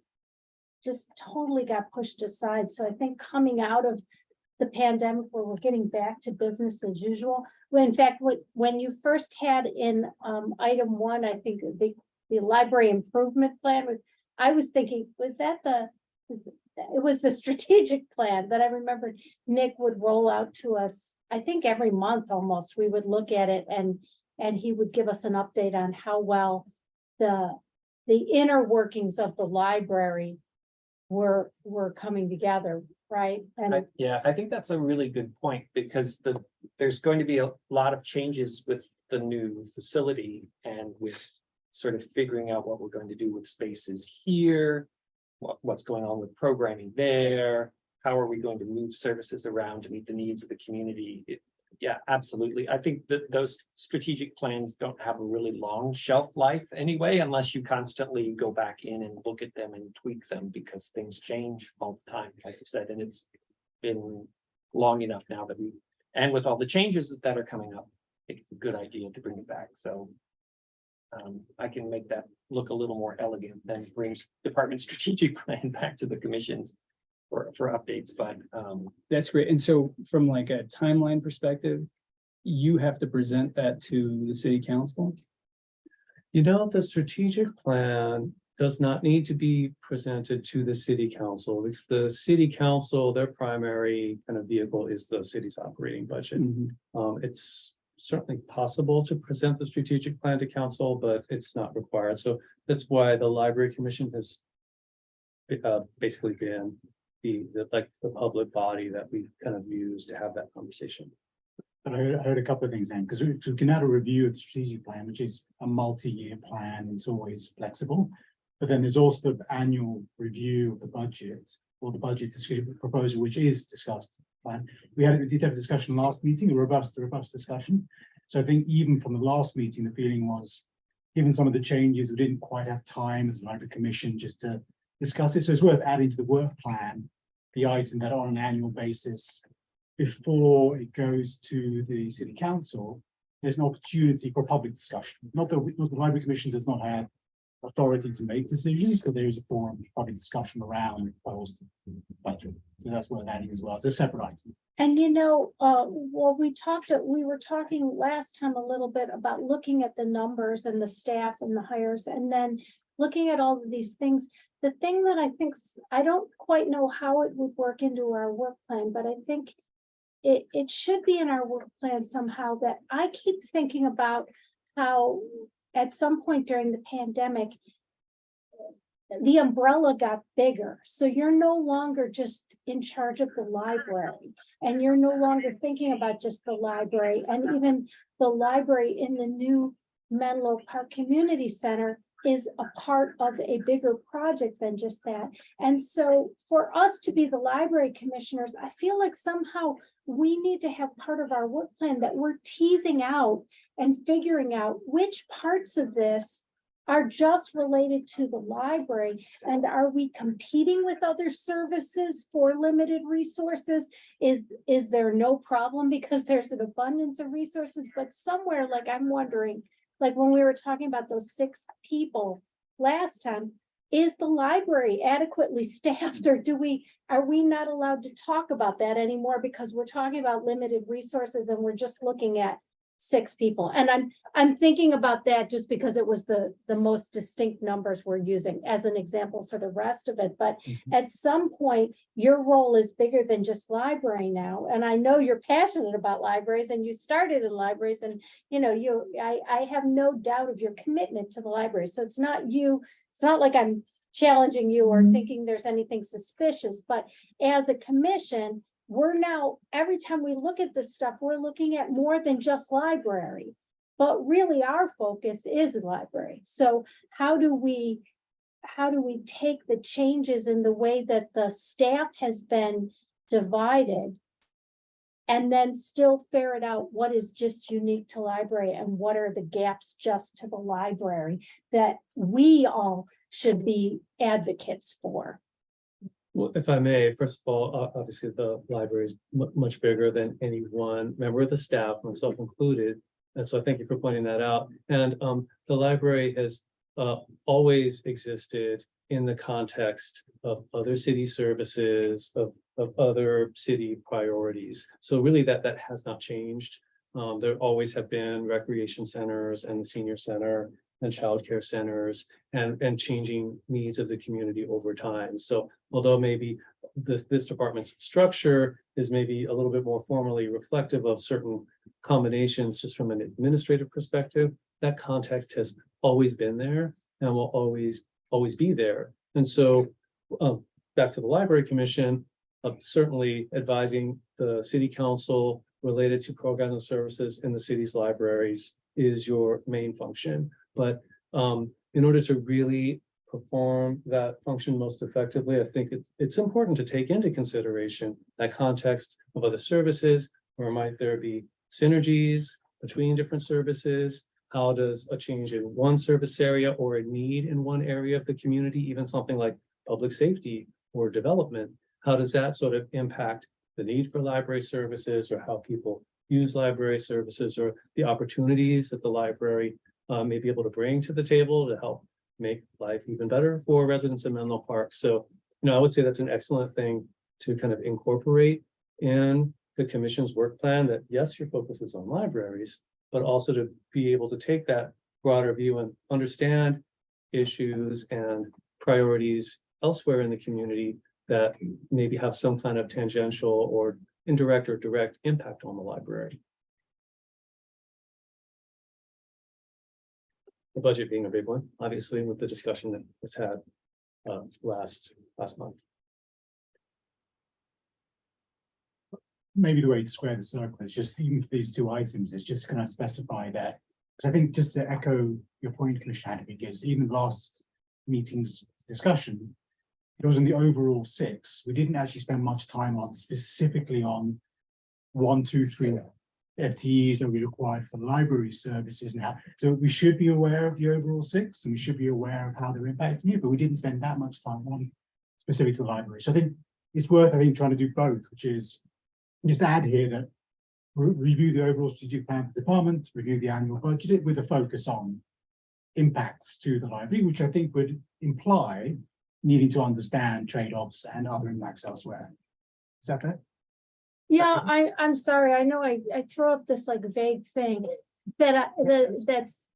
just totally got pushed aside. So I think coming out of the pandemic, where we're getting back to business as usual. When in fact, when you first had in item 1, I think the library improvement plan, I was thinking, was that it was the strategic plan, but I remember Nick would roll out to us, I think every month almost, we would look at it, and he would give us an update on how well the inner workings of the library were coming together, right? And Yeah, I think that's a really good point, because there's going to be a lot of changes with the new facility, and with sort of figuring out what we're going to do with spaces here, what's going on with programming there, how are we going to move services around to meet the needs of the community. Yeah, absolutely. I think that those strategic plans don't have a really long shelf life anyway, unless you constantly go back in and look at them and tweak them, because things change all the time, like you said, and it's been long enough now that and with all the changes that are coming up, I think it's a good idea to bring it back. So I can make that look a little more elegant than brings department strategic plan back to the commissions for updates, but That's great. And so from like a timeline perspective, you have to present that to the city council? You know, the strategic plan does not need to be presented to the city council, because the city council, their primary kind of vehicle is the city's operating budget. It's certainly possible to present the strategic plan to council, but it's not required. So that's why the library commission has basically been the public body that we kind of use to have that conversation. But I heard a couple of things then, because we can have a review of the strategic plan, which is a multi-year plan. It's always flexible. But then there's also the annual review of the budget, or the budget proposal, which is discussed. We did have a discussion last meeting, a robust discussion. So I think even from the last meeting, the feeling was, given some of the changes, we didn't quite have time as a library commission just to discuss it. So it's worth adding to the work plan the item that on an annual basis, before it goes to the city council, there's an opportunity for public discussion. Not the library commission does not have authority to make decisions, but there is a forum, for public discussion around the proposed budget. So that's what that is as well. It's a separate item. And well, we were talking last time a little bit about looking at the numbers and the staff and the hires, and then looking at all of these things. The thing that I think, I don't quite know how it would work into our work plan, but I think it should be in our work plan somehow, that I keep thinking about how at some point during the pandemic, the umbrella got bigger. So you're no longer just in charge of the library, and you're no longer thinking about just the library, and even the library in the new Menlo Park Community Center is a part of a bigger project than just that. And so for us to be the library commissioners, I feel like somehow we need to have part of our work plan that we're teasing out and figuring out which parts of this are just related to the library, and are we competing with other services for limited resources? Is there no problem because there's an abundance of resources? But somewhere, like, I'm wondering, like when we were talking about those 6 people last time, is the library adequately staffed, or are we not allowed to talk about that anymore because we're talking about limited resources and we're just looking at 6 people? And I'm thinking about that just because it was the most distinct numbers we're using as an example for the rest of it. But at some point, your role is bigger than just library now. And I know you're passionate about libraries, and you started in libraries, and I have no doubt of your commitment to the library. So it's not like I'm challenging you or thinking there's anything suspicious, but as a commission, we're now, every time we look at this stuff, we're looking at more than just library, but really our focus is library. So how do we take the changes in the way that the staff has been divided and then still ferret out what is just unique to library and what are the gaps just to the library that we all should be advocates for? Well, if I may, first of all, obviously the library is much bigger than any one member of the staff, myself included. And so I thank you for pointing that out. And the library has always existed in the context of other city services, of other city priorities. So really that has not changed. There always have been recreation centers and the senior center and childcare centers and changing needs of the community over time. So although maybe this department's structure is maybe a little bit more formally reflective of certain combinations just from an administrative perspective, that context has always been there and will always be there. And so back to the Library Commission, certainly advising the city council related to programs and services in the city's libraries is your main function. But in order to really perform that function most effectively, I think it's important to take into consideration that context of other services, or might there be synergies between different services? How does a change in one service area or a need in one area of the community, even something like public safety or development, how does that sort of impact the need for library services, or how people use library services, or the opportunities that the library may be able to bring to the table to help make life even better for residents in Menlo Park? So, I would say that's an excellent thing to kind of incorporate in the commission's work plan, that yes, your focus is on libraries, but also to be able to take that broader view and understand issues and priorities elsewhere in the community that maybe have some kind of tangential or indirect or direct impact on the library. The budget being a big one, obviously, with the discussion that was had last month. Maybe the way to square the circle is just, even for these 2 items, is just kind of specify that. Because I think, just to echo your point, Commissioner Hadley, because even last meeting's discussion, it was in the overall 6. We didn't actually spend much time on specifically on 1, 2, 3 FTEs that we required for library services now. So we should be aware of the overall 6, and we should be aware of how they're impacting it, but we didn't spend that much time on specific to the library. So I think it's worth, trying to do both, which is just add here that review the overall strategic plan for the department, review the annual budget with a focus on impacts to the library, which I think would imply needing to understand trade-offs and other impacts elsewhere. Is that fair? Yeah, I'm sorry, I know I throw up this like vague thing that's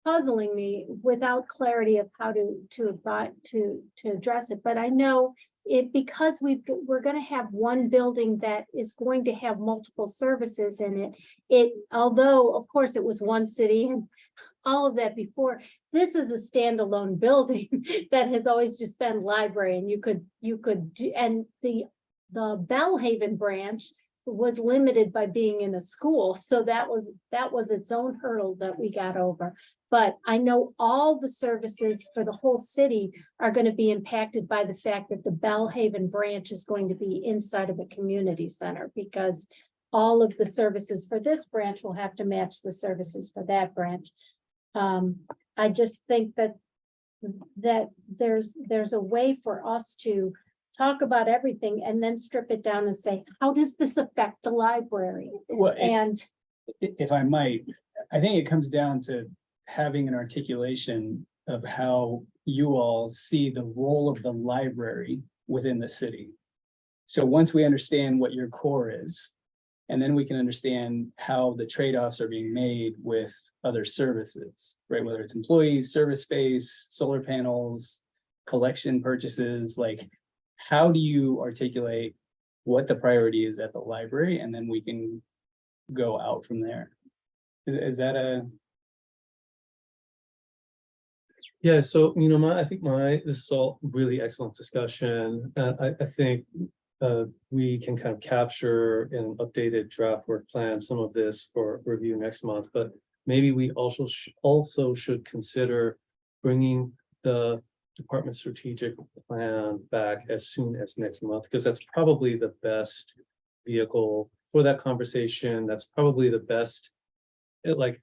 puzzling me without clarity of how to address it, but I know it, because we're gonna have one building that is going to have multiple services in it, although, of course, it was one city and all of that before, this is a standalone building that has always just been library, and you could do, and the Bellhaven branch was limited by being in a school, so that was its own hurdle that we got over. But I know all the services for the whole city are going to be impacted by the fact that the Bellhaven branch is going to be inside of a community center, because all of the services for this branch will have to match the services for that branch. I just think that there's a way for us to talk about everything and then strip it down and say, how does this affect the library? Well, And if I might, I think it comes down to having an articulation of how you all see the role of the library within the city. So once we understand what your core is, and then we can understand how the trade-offs are being made with other services, right? Whether it's employees, service space, solar panels, collection purchases, like, how do you articulate what the priority is at the library? And then we can go out from there. Is that a? Yeah, so, I think this is all really excellent discussion. I think we can kind of capture an updated draft work plan, some of this for review next month, but maybe we also should consider bringing the department strategic plan back as soon as next month, because that's probably the best vehicle for that conversation. That's probably the best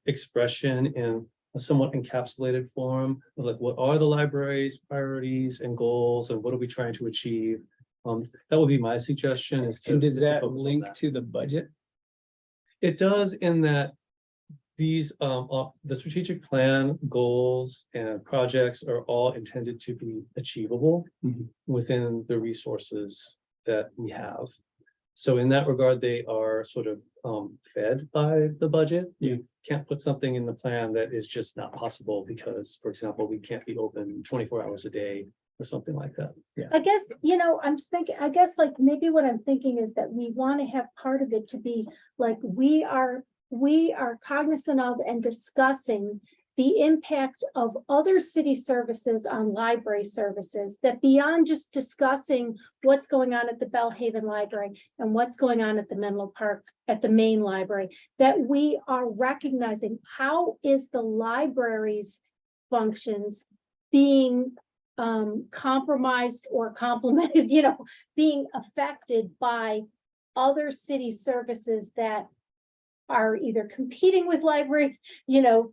expression in a somewhat encapsulated form of what are the library's priorities and goals, and what are we trying to achieve. That would be my suggestion. And does that focus on link that. to the budget? It does, in that these, the strategic plan goals and projects are all intended to be achievable Mhm. within the resources that we have. So in that regard, they are sort of fed by the budget. You can't put something in the plan that is just not possible because, for example, we can't be open 24 hours a day or something like that. I guess, I'm thinking, I guess maybe what I'm thinking is that we want to have part of it to be like, we are cognizant of and discussing the impact of other city services on library services, that beyond just discussing what's going on at the Bellhaven Library and what's going on at the Menlo Park, at the main library, that we are recognizing how is the library's functions being compromised or complemented, being affected by other city services that are either competing with library, or Is in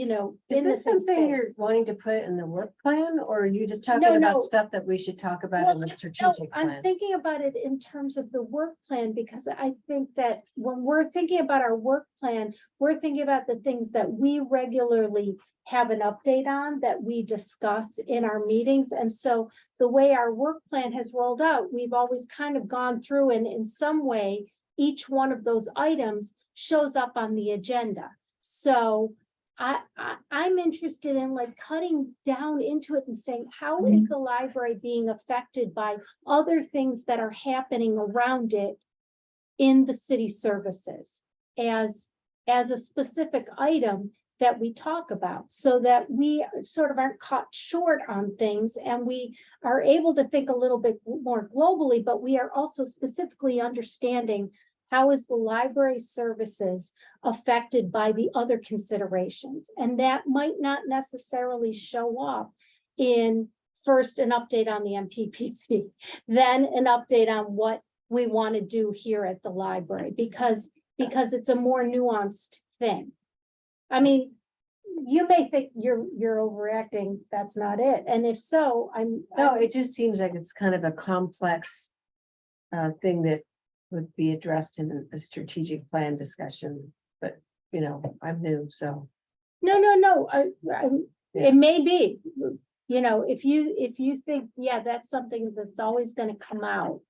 the this same something space. you're wanting to put in the work plan, or are you just talking No, about no. stuff that we should talk about Well, in the no, strategic I'm plan? thinking about it in terms of the work plan, because I think that when we're thinking about our work plan, we're thinking about the things that we regularly have an update on, that we discuss in our meetings. And so the way our work plan has rolled out, we've always kind of gone through, and in some way, each one of those items shows up on the agenda. So I'm interested in cutting down into it and saying, how is the library being affected by other things that are happening around it in the city services as a specific item that we talk about, so that we sort of aren't caught short on things, and we are able to think a little bit more globally, but we are also specifically understanding how is the library services affected by the other considerations? And that might not necessarily show up in first an update on the MPPC, then an update on what we want to do here at the library, because it's a more nuanced thing. I mean, you may think you're overreacting, that's not it. And if so, No, it just seems like it's kind of a complex thing that would be addressed in a strategic plan discussion, but I'm new, so. No, it may be, you know, if you think, yeah, that's something that's always gonna come out.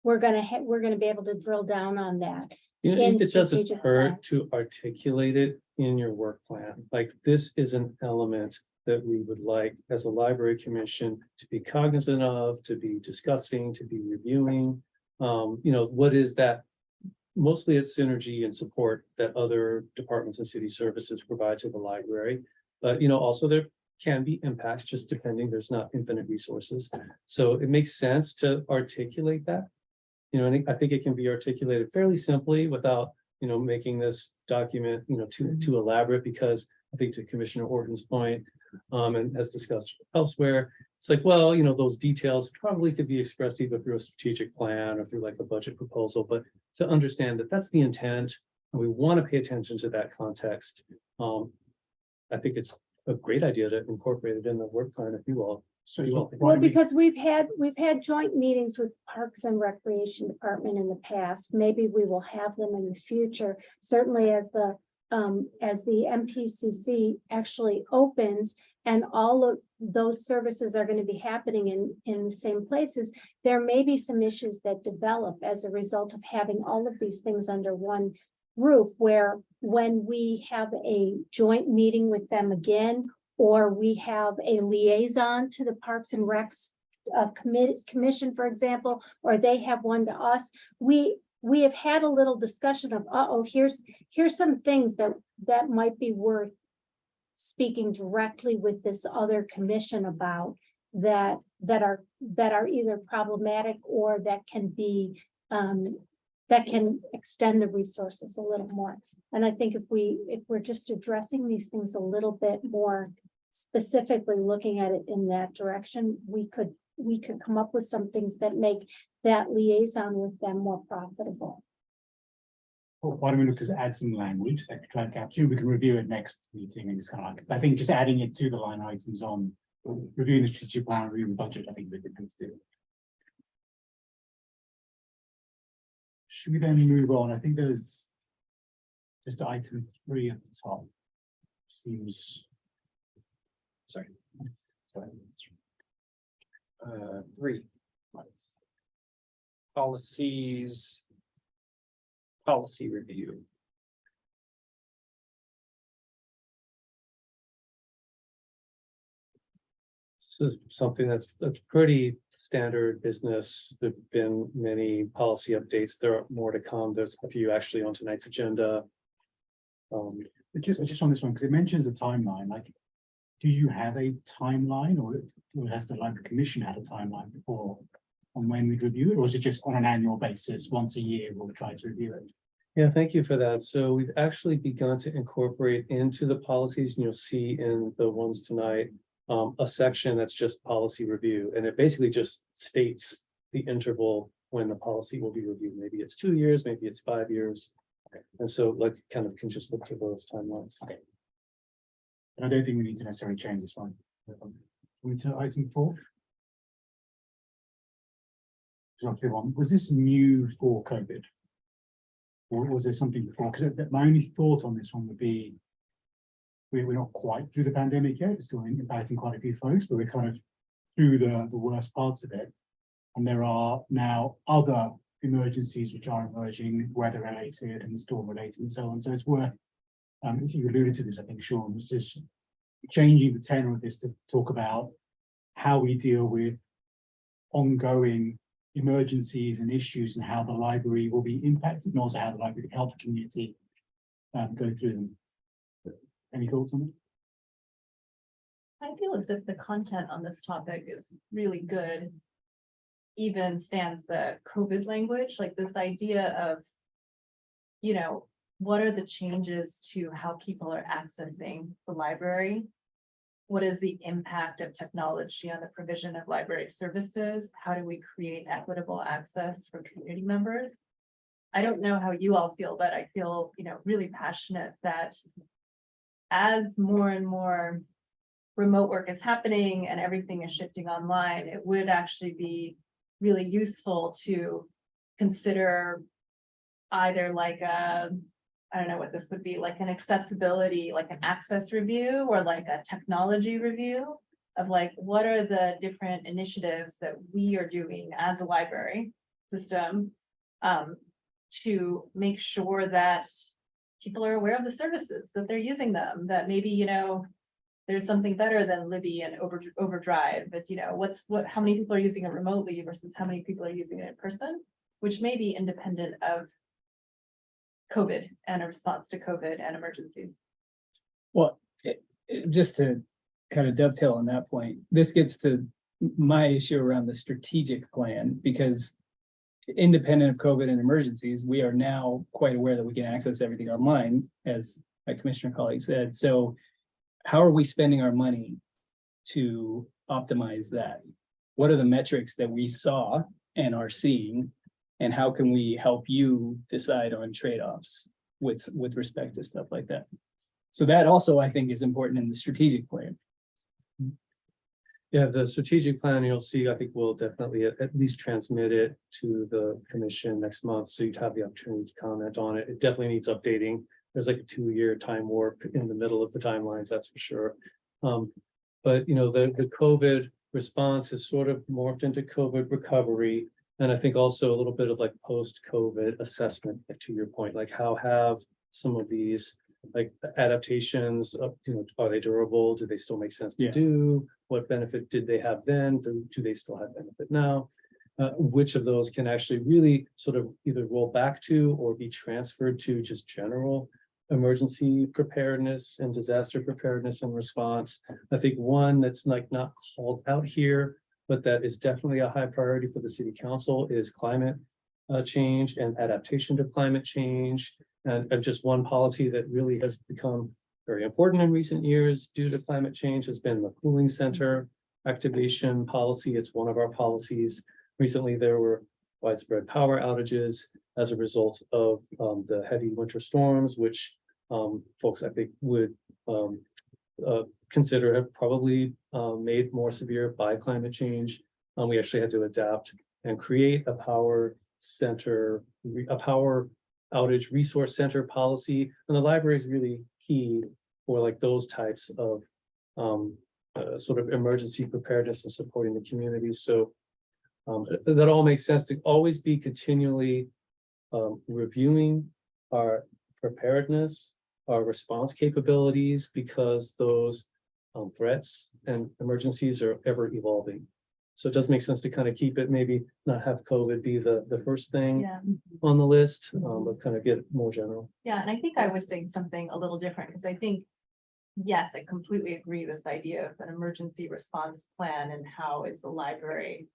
We're gonna be able to drill down on that. You know, In it doesn't strategic plan. hurt to articulate it in your work plan. Like, this is an element that we would like as a library commission to be cognizant of, to be discussing, to be reviewing. You know, what is that? Mostly it's synergy and support that other departments and city services provide to the library. But, you know, also there can be impacts just depending, there's not infinite resources. So it makes sense to articulate that. You know, and I think it can be articulated fairly simply without, you know, making this document, you know, too elaborate, because I think to Commissioner Orton's point, and as discussed elsewhere, it's like, well, you know, those details probably could be expressed either through a strategic plan or through like a budget proposal, but to understand that that's the intent, and we want to pay attention to that context. I think it's a great idea to incorporate it in the work plan if you all. So You will. why Well, don't we- because we've had joint meetings with Parks and Recreation Department in the past. Maybe we will have them in the future. Certainly as the MPCC actually opens and all of those services are going to be happening in the same places, there may be some issues that develop as a result of having all of these things under one roof, where when we have a joint meeting with them again, or we have a liaison to the Parks and Recs commission, for example, or they have one to us, we have had a little discussion of, here's some things that might be worth speaking directly with this other commission about, that are either problematic or that can be that can extend the resources a little more. And I think if we're just addressing these things a little bit more specifically, looking at it in that direction, we could come up with some things that make that liaison with them more profitable. Well, why don't we look to add some language that could try and capture, we can review it next meeting and just kind of like, I think just adding it to the line items on reviewing the strategic plan, reviewing the budget, I think would be good to do. Should we then move on? I think there's just item 3 at the top. Seems. Sorry. 3. Policies. Policy review. This is something that's pretty standard business. There've been many policy updates. There are more to come. There's a few actually on tonight's agenda. Just on this one, because it mentions a timeline, like, do you have a timeline, or has the library commission had a timeline before on when we review it, or is it just on an annual basis, once a year, we'll try to review it? Yeah, thank you for that. So we've actually begun to incorporate into the policies, and you'll see in the ones tonight, a section that's just policy review, and it basically just states the interval when the policy will be reviewed. Maybe it's 2 years, maybe it's 5 years. And so like kind of can just look to those timelines. Okay. And I don't think we need to necessarily change this one. Going to item 4. Was this new for COVID? Or was there something before? Because my only thought on this one would be, we're not quite through the pandemic yet, it's still impacting quite a few folks, but we're kind of through the worst parts of it. And there are now other emergencies which are emerging, weather related and storm related and so on. So it's worth, as you alluded to this, I think, Sean, was just changing the tenor of this to talk about how we deal with ongoing emergencies and issues and how the library will be impacted, and also how the library helps the community go through them. Any thoughts on it? I feel as if the content on this topic is really good. Even sans the COVID language, like this idea of, you know, what are the changes to how people are accessing the library? What is the impact of technology on the provision of library services? How do we create equitable access for community members? I don't know how you all feel, but I feel, you know, really passionate that as more and more remote work is happening and everything is shifting online, it would actually be really useful to consider either like a I don't know what this would be, like an accessibility, like an access review or like a technology review of like, what are the different initiatives that we are doing as a library system to make sure that people are aware of the services, that they're using them, that maybe, you know, there's something better than Libby and Overdrive, but you know, how many people are using it remotely versus how many people are using it in person, which may be independent of COVID and a response to COVID and emergencies. Well, just to kind of dovetail on that point, this gets to my issue around the strategic plan, because independent of COVID and emergencies, we are now quite aware that we can access everything online, as my commissioner colleague said. So how are we spending our money to optimize that? What are the metrics that we saw and are seeing? And how can we help you decide on trade-offs with respect to stuff like that? So that also, I think, is important in the strategic plan. Yeah, the strategic plan, you'll see, I think we'll definitely at least transmit it to the commission next month, so you'd have the opportunity to comment on it. It definitely needs updating. There's like a 2-year time warp in the middle of the timelines, that's for sure. But you know, the COVID response has sort of morphed into COVID recovery. And I think also a little bit of like post-COVID assessment, like to your point, like how have some of these like adaptations of, you know, are they durable? Do they still make sense to Yeah. do? What benefit did they have then? Do they still have benefit now? Which of those can actually really sort of either roll back to or be transferred to just general emergency preparedness and disaster preparedness and response? I think one that's like not called out here, but that is definitely a high priority for the city council is climate change and adaptation to climate change. And just one policy that really has become very important in recent years due to climate change has been the cooling center activation policy. It's one of our policies. Recently, there were widespread power outages as a result of the heavy winter storms, which folks I think would consider have probably made more severe by climate change. We actually had to adapt and create a power center, a power outage resource center policy. And the library is really key for like those types of sort of emergency preparedness and supporting the community. So that all makes sense to always be continually reviewing our preparedness, our response capabilities, because those threats and emergencies are ever evolving. So it does make sense to kind of keep it, maybe not have COVID be the first thing Yeah. on the list, but kind of get more general. Yeah, and I think I was saying something a little different, because I think, yes, I completely agree, this idea of an emergency response plan and how is the library,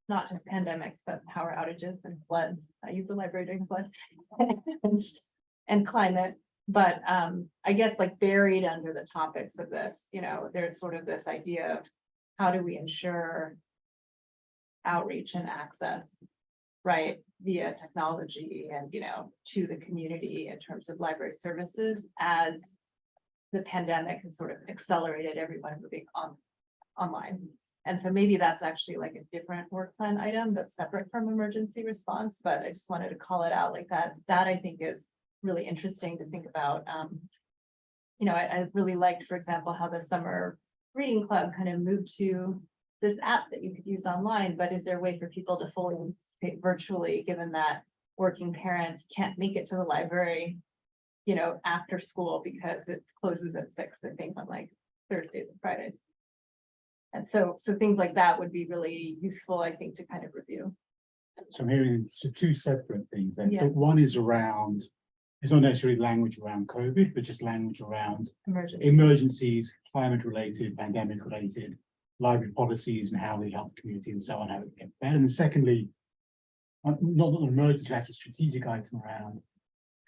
not just pandemics, but power outages and floods. I use the library during flood and climate. But I guess like buried under the topics of this, you know, there's sort of this idea of how do we ensure outreach and access, right, via technology and, you know, to the community in terms of library services, as the pandemic has sort of accelerated everyone moving online. And so maybe that's actually like a different work plan item that's separate from emergency response, but I just wanted to call it out like that. That I think is really interesting to think about. You know, I really liked, for example, how the summer reading club kind of moved to this app that you could use online, but is there a way for people to fully participate virtually, given that working parents can't make it to the library, you know, after school because it closes at 6, I think, on like Thursdays and Fridays. And so things like that would be really useful, I think, to kind of review. So I'm hearing two separate things then. Yeah. So one is around, it's not necessarily language around COVID, but just language around Emergency. emergencies, climate related, pandemic related, library policies and how they help the community and so on, how it get better. And then secondly, not an emergency, actually strategic item around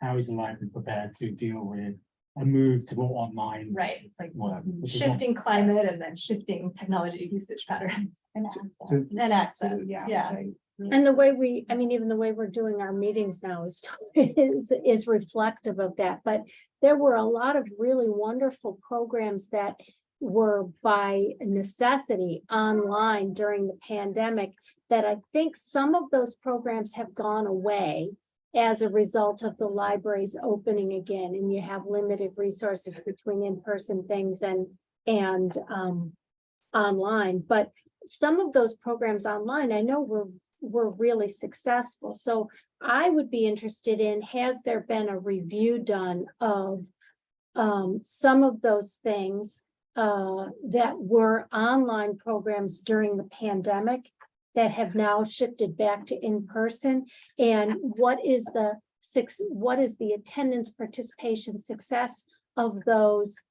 how is the library prepared to deal with a move to more online. Right, it's like work, which is not- shifting climate and then shifting technology usage patterns And access. So- and access, Yeah. yeah. And the way we, I mean, even the way we're doing our meetings now is reflective of that. But there were a lot of really wonderful programs that were by necessity online during the pandemic, that I think some of those programs have gone away. as a result of the libraries opening again, and you have limited resources between in-person things and online. But some of those programs online, I know were really successful. So I would be interested in, has there been a review done of some of those things that were online programs during the pandemic that have now shifted back to in-person? And what is the attendance participation success of those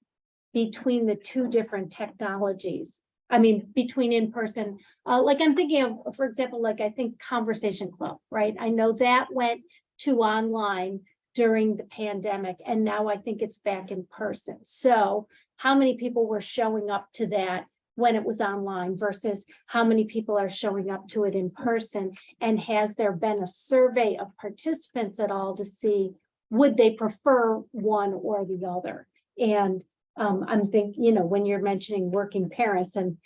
between the two different technologies? I mean, between in-person, like I'm thinking of, for example, like I think Conversation Club, right? I know that went to online during the pandemic, and now I think it's back in person. So how many people were showing up to that when it was online versus how many people are showing up to it in person? And has there been a survey of participants at all to see, would they prefer one or the other? And I'm thinking, when you're mentioning working parents and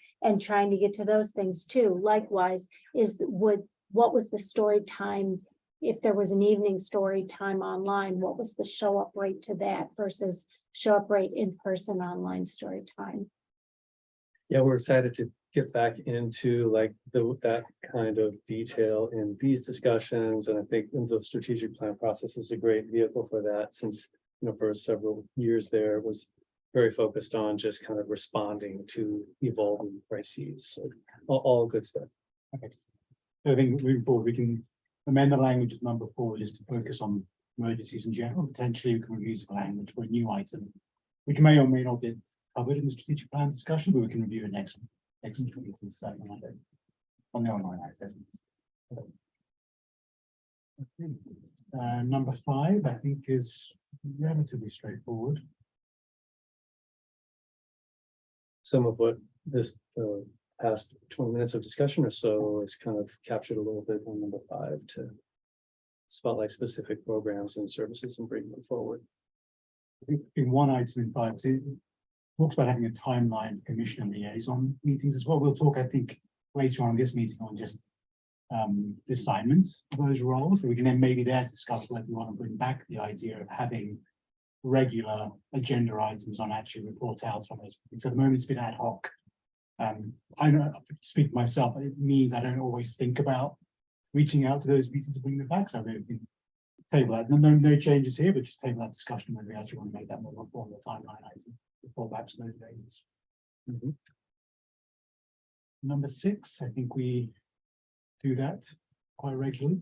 trying to get to those things too, likewise, what was the story time? If there was an evening story time online, what was the show up rate to that versus show up rate in person online story time? Yeah, we're excited to get back into like that kind of detail in these discussions. And I think the strategic plan process is a great vehicle for that, since, for several years there it was very focused on just kind of responding to evolving crises. So all good stuff. Okay. I think moving forward, we can amend the language of number 4 just to focus on emergencies in general. Potentially, we can review the language for a new item, which may or may not be covered in the strategic plan discussion, but we can review it next meeting on the online assessments. Okay. Number 5, I think, is relatively straightforward. Some of what this past 20 minutes of discussion or so is kind of captured a little bit on number 5 to spotlight specific programs and services and bring them forward. I think in one item in 5, it talks about having a timeline for commission and liaison meetings as well. We'll talk, I think, later on in this meeting on just the assignments of those roles, but we can then maybe there discuss whether we want to bring back the idea of having regular agenda items on actually report out from those meetings. At the moment, it's been ad hoc. I know, speak for myself, it means I don't always think about reaching out to those meetings to bring them back. So I really can table that. No changes here, but just table that discussion whether we actually want to make that more of a formal timeline item before back to those dates. Number 6, I think we do that quite regularly.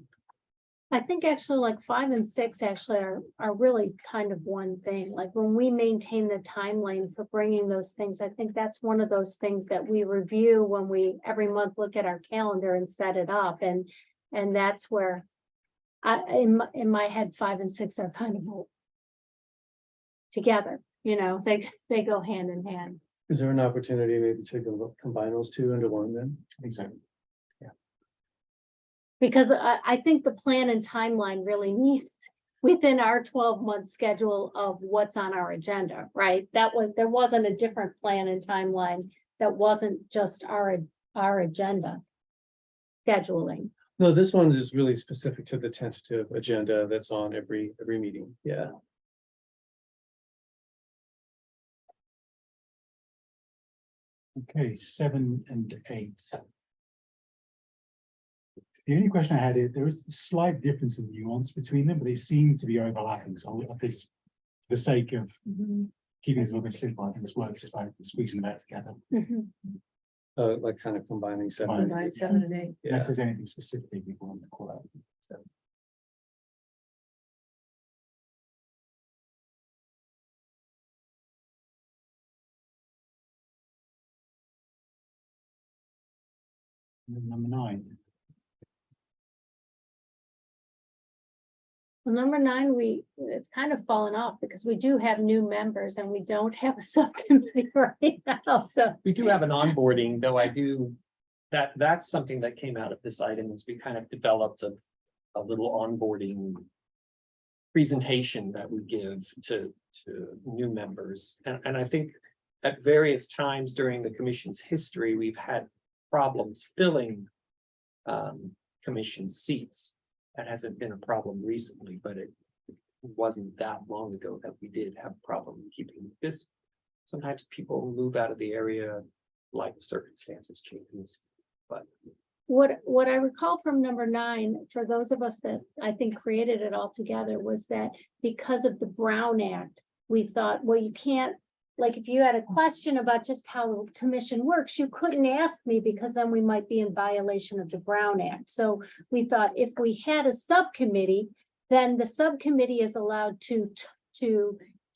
I think actually like 5 and 6 actually are really kind of one thing. Like when we maintain the timeline for bringing those things, I think that's one of those things that we review when we every month look at our calendar and set it up. And that's where in my head, 5 and 6 are kind of together, they go hand in hand. Is there an opportunity maybe to combine those two into one then? I think so. Because I think the plan and timeline really needs within our 12-month schedule of what's on our agenda, right? There wasn't a different plan and timeline that wasn't just our agenda scheduling. No, this one is really specific to the tentative agenda that's on every meeting. Yeah. Okay, 7 and 8. The only question I had is there is a slight difference in nuance between them, but they seem to be overlapping. So for the sake of keeping this a little bit simple, I think it's worth just like squeezing them out together. Like kind of combining 7 and 8. Combine 7 and 8. Yeah. Unless there's anything specific we want to call out. So, and then number 9. Well, number 9, it's kind of fallen off because we do have new members and we don't have a subcommittee right now. So We do have an onboarding, though that's something that came out of this item is we kind of developed a little onboarding presentation that we give to new members. And I think at various times during the commission's history, we've had problems filling commission seats. That hasn't been a problem recently, but it wasn't that long ago that we did have a problem keeping this. Sometimes people move out of the area, life circumstances changes, but What I recall from number 9, for those of us that I think created it all together, was that because of the Brown Act, we thought, well, you can't, like, if you had a question about just how the commission works, you couldn't ask me because then we might be in violation of the Brown Act. So we thought if we had a subcommittee, then the subcommittee is allowed to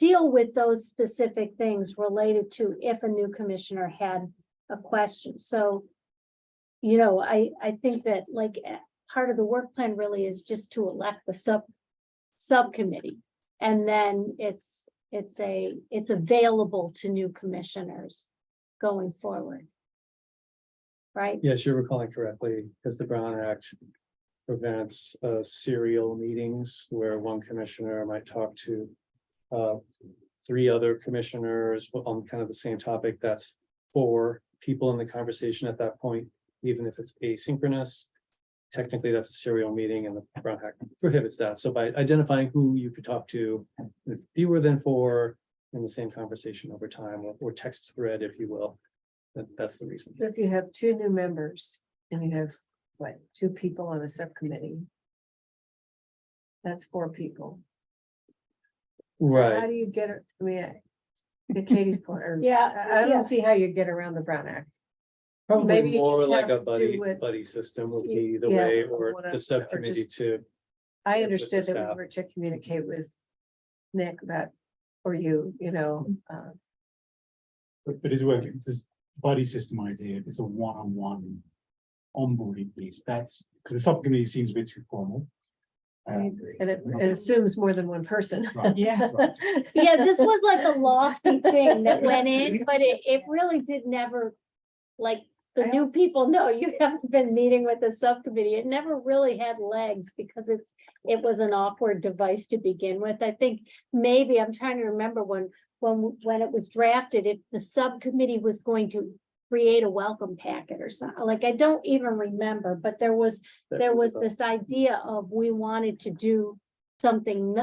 deal with those specific things related to if a new commissioner had a question. So, you know, I think that like part of the work plan really is just to elect the subcommittee. And then it's available to new commissioners going forward. Right? Yes, you're recalling correctly, because the Brown Act prevents serial meetings where one commissioner might talk to 3 other commissioners on kind of the same topic. That's 4 people in the conversation at that point, even if it's asynchronous. Technically, that's a serial meeting and the Brown Act prohibits that. So by identifying who you could talk to, with fewer than 4 in the same conversation over time, or text thread, if you will, that's the reason. If you have 2 new members and you have, what, 2 people on a subcommittee? That's 4 people. So how do you get, I mean, to Katie's point, or Yeah. I yeah. don't see how you get around the Brown Act. Probably Maybe you more just like have a to do what- buddy system would be the Yeah, way, or or whatever, the or subcommittee just- to. I with the understood that staff. we were to communicate with Nick about, or you know, But it's working, it's this buddy system idea, it's a one-on-one onboarding piece, that's, because the subcommittee seems a bit too formal. and it assumes more than one person. Right, Yeah. right. Yeah, this was like a lofty thing that went in, but it really did never, like, the new people know you haven't been meeting with the subcommittee. It never really had legs because it was an awkward device to begin with. I think maybe I'm trying to remember when it was drafted, if the subcommittee was going to create a welcome packet or something, like, I don't even remember, but there was this idea of we wanted to do something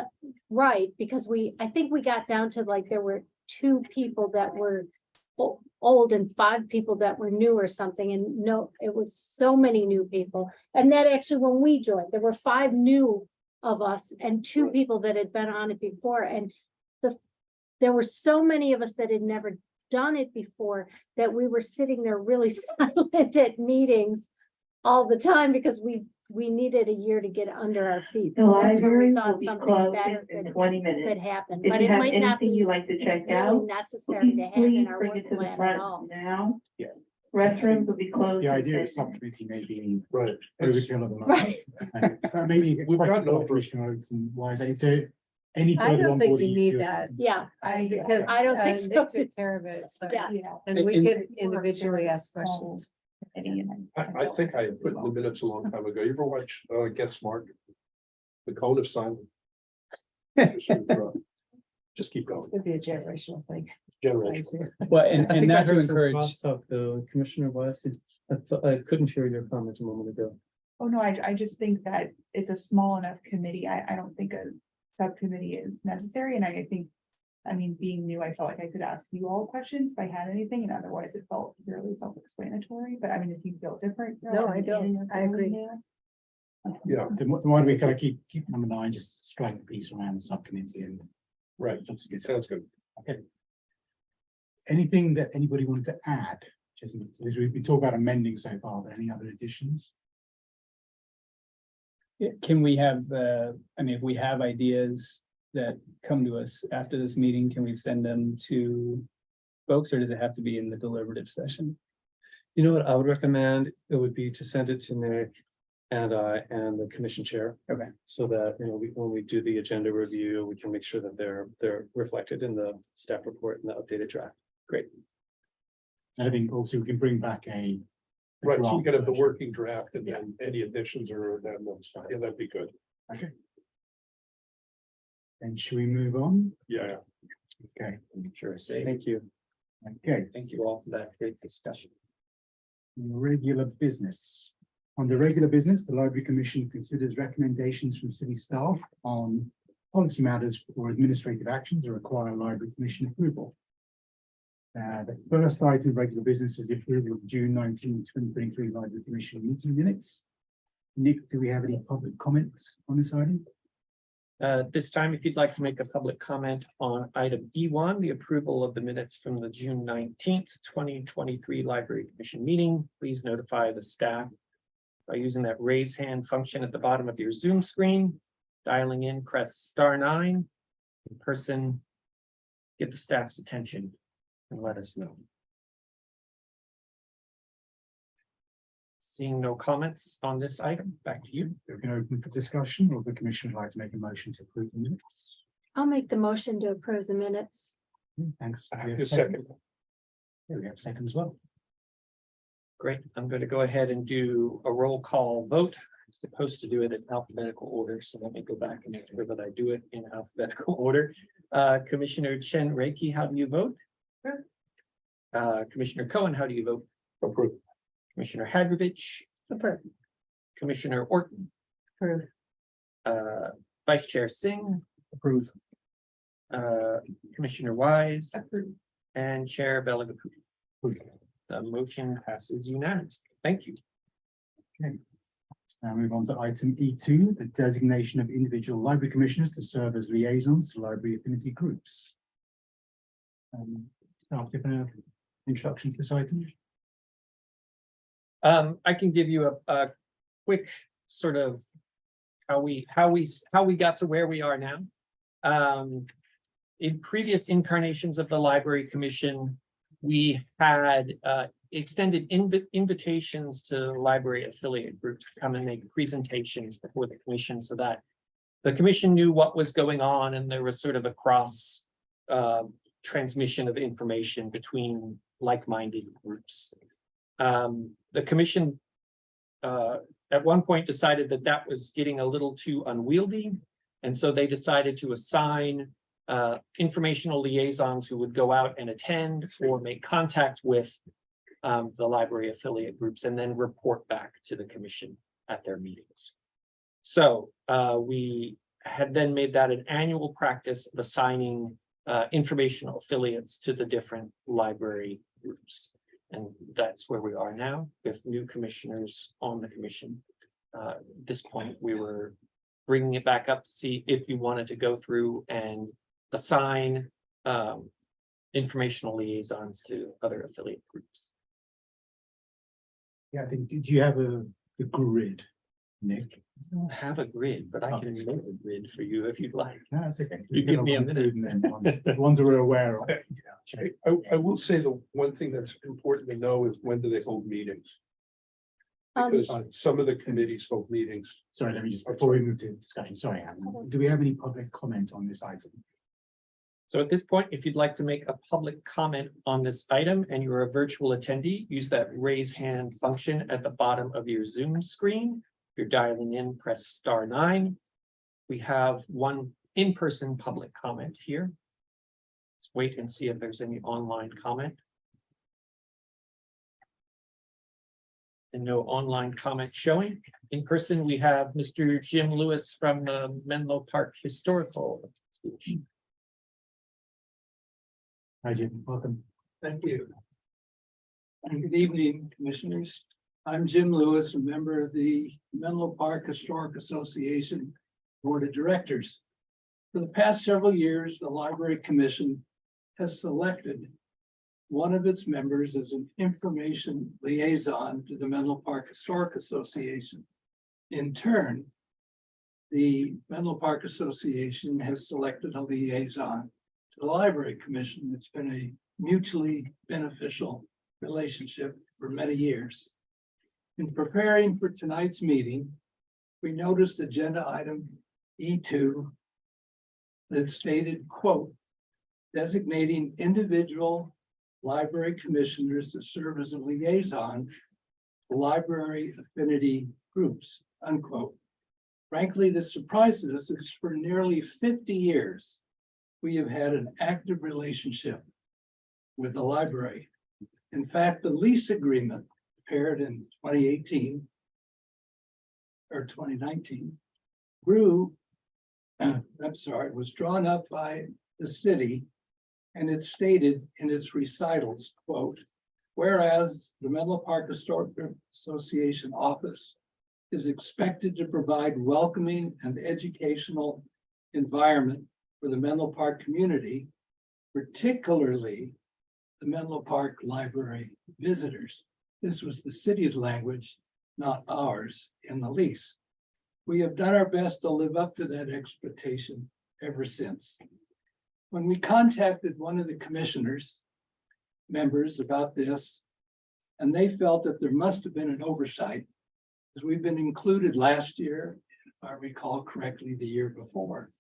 right, because I think we got down to like, there were 2 people that were old and 5 people that were new or something, and no, it was so many new people. And that actually, when we joined, there were 5 new of us and 2 people that had been on it before, and there were so many of us that had never done it before that we were sitting there really silent at meetings all the time because we needed a year to get under our feet. The So that's when library we will thought be something closed better in could 20 minutes. happen, If but you it have might not anything be you'd like to check really out, necessary to have in please our bring work it to the plan at front all. now. Yeah. Restrooms will be closed. The in idea of 10 subcommittee may be Right. It's- overkill at the moment. Right. Maybe. We've gotten over- Commissioner Oates and why is that? Is there any? I further don't think you onboarding need feel- that. Yeah, Because I don't think Nick so. took care of it, so. Yeah. And we And- could individually ask questions. I think I had put in the minutes a long time ago. You ever watch Get Smart? The Cone of Silence? Just keep It's going. gonna be a generational thing. Generation. Well, I and think I not to heard some encourage, crosstalk though, Commissioner West, I couldn't hear your comment a moment ago. Oh, no, I just think that it's a small enough committee. I don't think a subcommittee is necessary, and I think. I mean, being new, I felt like I could ask you all questions if I had anything, and otherwise it felt fairly self-explanatory, but I mean, if you feel different. No, I don't. I agree. Yeah, Then why do we kind of keep number 9, just strike the piece around the subcommittee and. right. Just It get sounds good. anything that anybody wanted to add? Just, we talked about amending so far, but any other additions? can we have, I mean, if we have ideas that come to us after this meeting, can we send them to folks, or does it have to be in the deliberative session? You know what I would recommend? It would be to send it to Nick and the commission chair. Okay. So that, you know, when we do the agenda review, we can make sure that they're reflected in the staff report and the updated draft. Great. And I think also we can bring back a. Right, so we draft could have the version. working draft and then any additions or amendments. Yeah, that'd be good. Okay. Then should we move on? Yeah. Okay, Sure, say, Thank you. okay, thank you all for that great discussion. regular business. On the regular business, the Library Commission considers recommendations from city staff on policy matters or administrative actions that require Library Commission approval. The first item of regular business is the approval of June 19, 2023 Library Commission meeting minutes. Nick, do we have any public comments on this item? This time, if you'd like to make a public comment on item E1, the approval of the minutes from the June 19th, 2023 Library Commission meeting, please notify the staff by using that raise hand function at the bottom of your Zoom screen. Dialing in, press *9. In person, get the staff's attention and let us know. Seeing no comments on this item, back to you. We can open for discussion, or the commission would like to make a motion to approve the minutes. I'll make the motion to approve the minutes. Thanks. I Do we have have a a second? second. Yeah, we have a second as well. Great, I'm going to go ahead and do a roll call vote. I'm supposed to do it in alphabetical order, so let me go back and make sure that I do it in alphabetical order. Commissioner Chen Reiki, how do you vote? Commissioner Cohen, how do you vote? Approved. Commissioner Hadrovich, Approved. Commissioner Orton, Approved. Vice Chair Singh, Approved. Commissioner Wise, Approved. and Chair Belagapudi. Approved. The motion passes unanimously. Thank you. Now move on to item E2, the designation of individual library commissioners to serve as liaisons to library affinity groups. I'll give an introduction to this item. I can give you a quick sort of how we got to where we are now. In previous incarnations of the Library Commission, we had extended invitations to library affiliate groups to come and make presentations before the commission so that the commission knew what was going on and there was sort of a cross transmission of information between like-minded groups. The commission at one point decided that that was getting a little too unwieldy. And so they decided to assign informational liaisons who would go out and attend or make contact with the library affiliate groups and then report back to the commission at their meetings. So we had then made that an annual practice of assigning informational affiliates to the different library groups. And that's where we are now with new commissioners on the commission. At this point, we were bringing it back up to see if you wanted to go through and assign informational liaisons to other affiliate groups. Yeah, I think, did you have the grid, Nick? I don't have a grid, but I can make a grid for you if you'd like. No, that's okay. You give me a We can minute. open through them then, the ones that we're aware of. I will say the one thing that's important to know is when do they hold meetings? Because some of the committees hold meetings. Sorry, let me just, before we move to discussion, sorry, Adam, do we have any public comment on this item? So at this point, if you'd like to make a public comment on this item and you're a virtual attendee, use that raise hand function at the bottom of your Zoom screen. If you're dialing in, press *9. We have one in-person public comment here. Let's wait and see if there's any online comment. And no online comment showing. In person, we have Mr. Jim Lewis from the Menlo Park Historical Association. Hi, Jim, welcome. Thank you. And good evening, commissioners. I'm Jim Lewis, a member of the Menlo Park Historic Association Board of Directors. For the past several years, the Library Commission has selected one of its members as an information liaison to the Menlo Park Historic Association. In turn, the Menlo Park Association has selected a liaison to the Library Commission. It's been a mutually beneficial relationship for many years. In preparing for tonight's meeting, we noticed agenda item E2 that stated, quote, designating individual library commissioners to serve as a liaison to library affinity groups, unquote. Frankly, this surprises us, as for nearly 50 years, we have had an active relationship with the library. In fact, the lease agreement prepared in 2018 or 2019, grew, was drawn up by the city. And it stated in its recitals, quote, whereas the Menlo Park Historic Association office is expected to provide welcoming and educational environment for the Menlo Park community, particularly the Menlo Park Library visitors. This was the city's language, not ours in the lease. We have done our best to live up to that expectation ever since. When we contacted one of the commissioners members about this, and they felt that there must have been an oversight, because we've been included last year, if I recall correctly, the year before.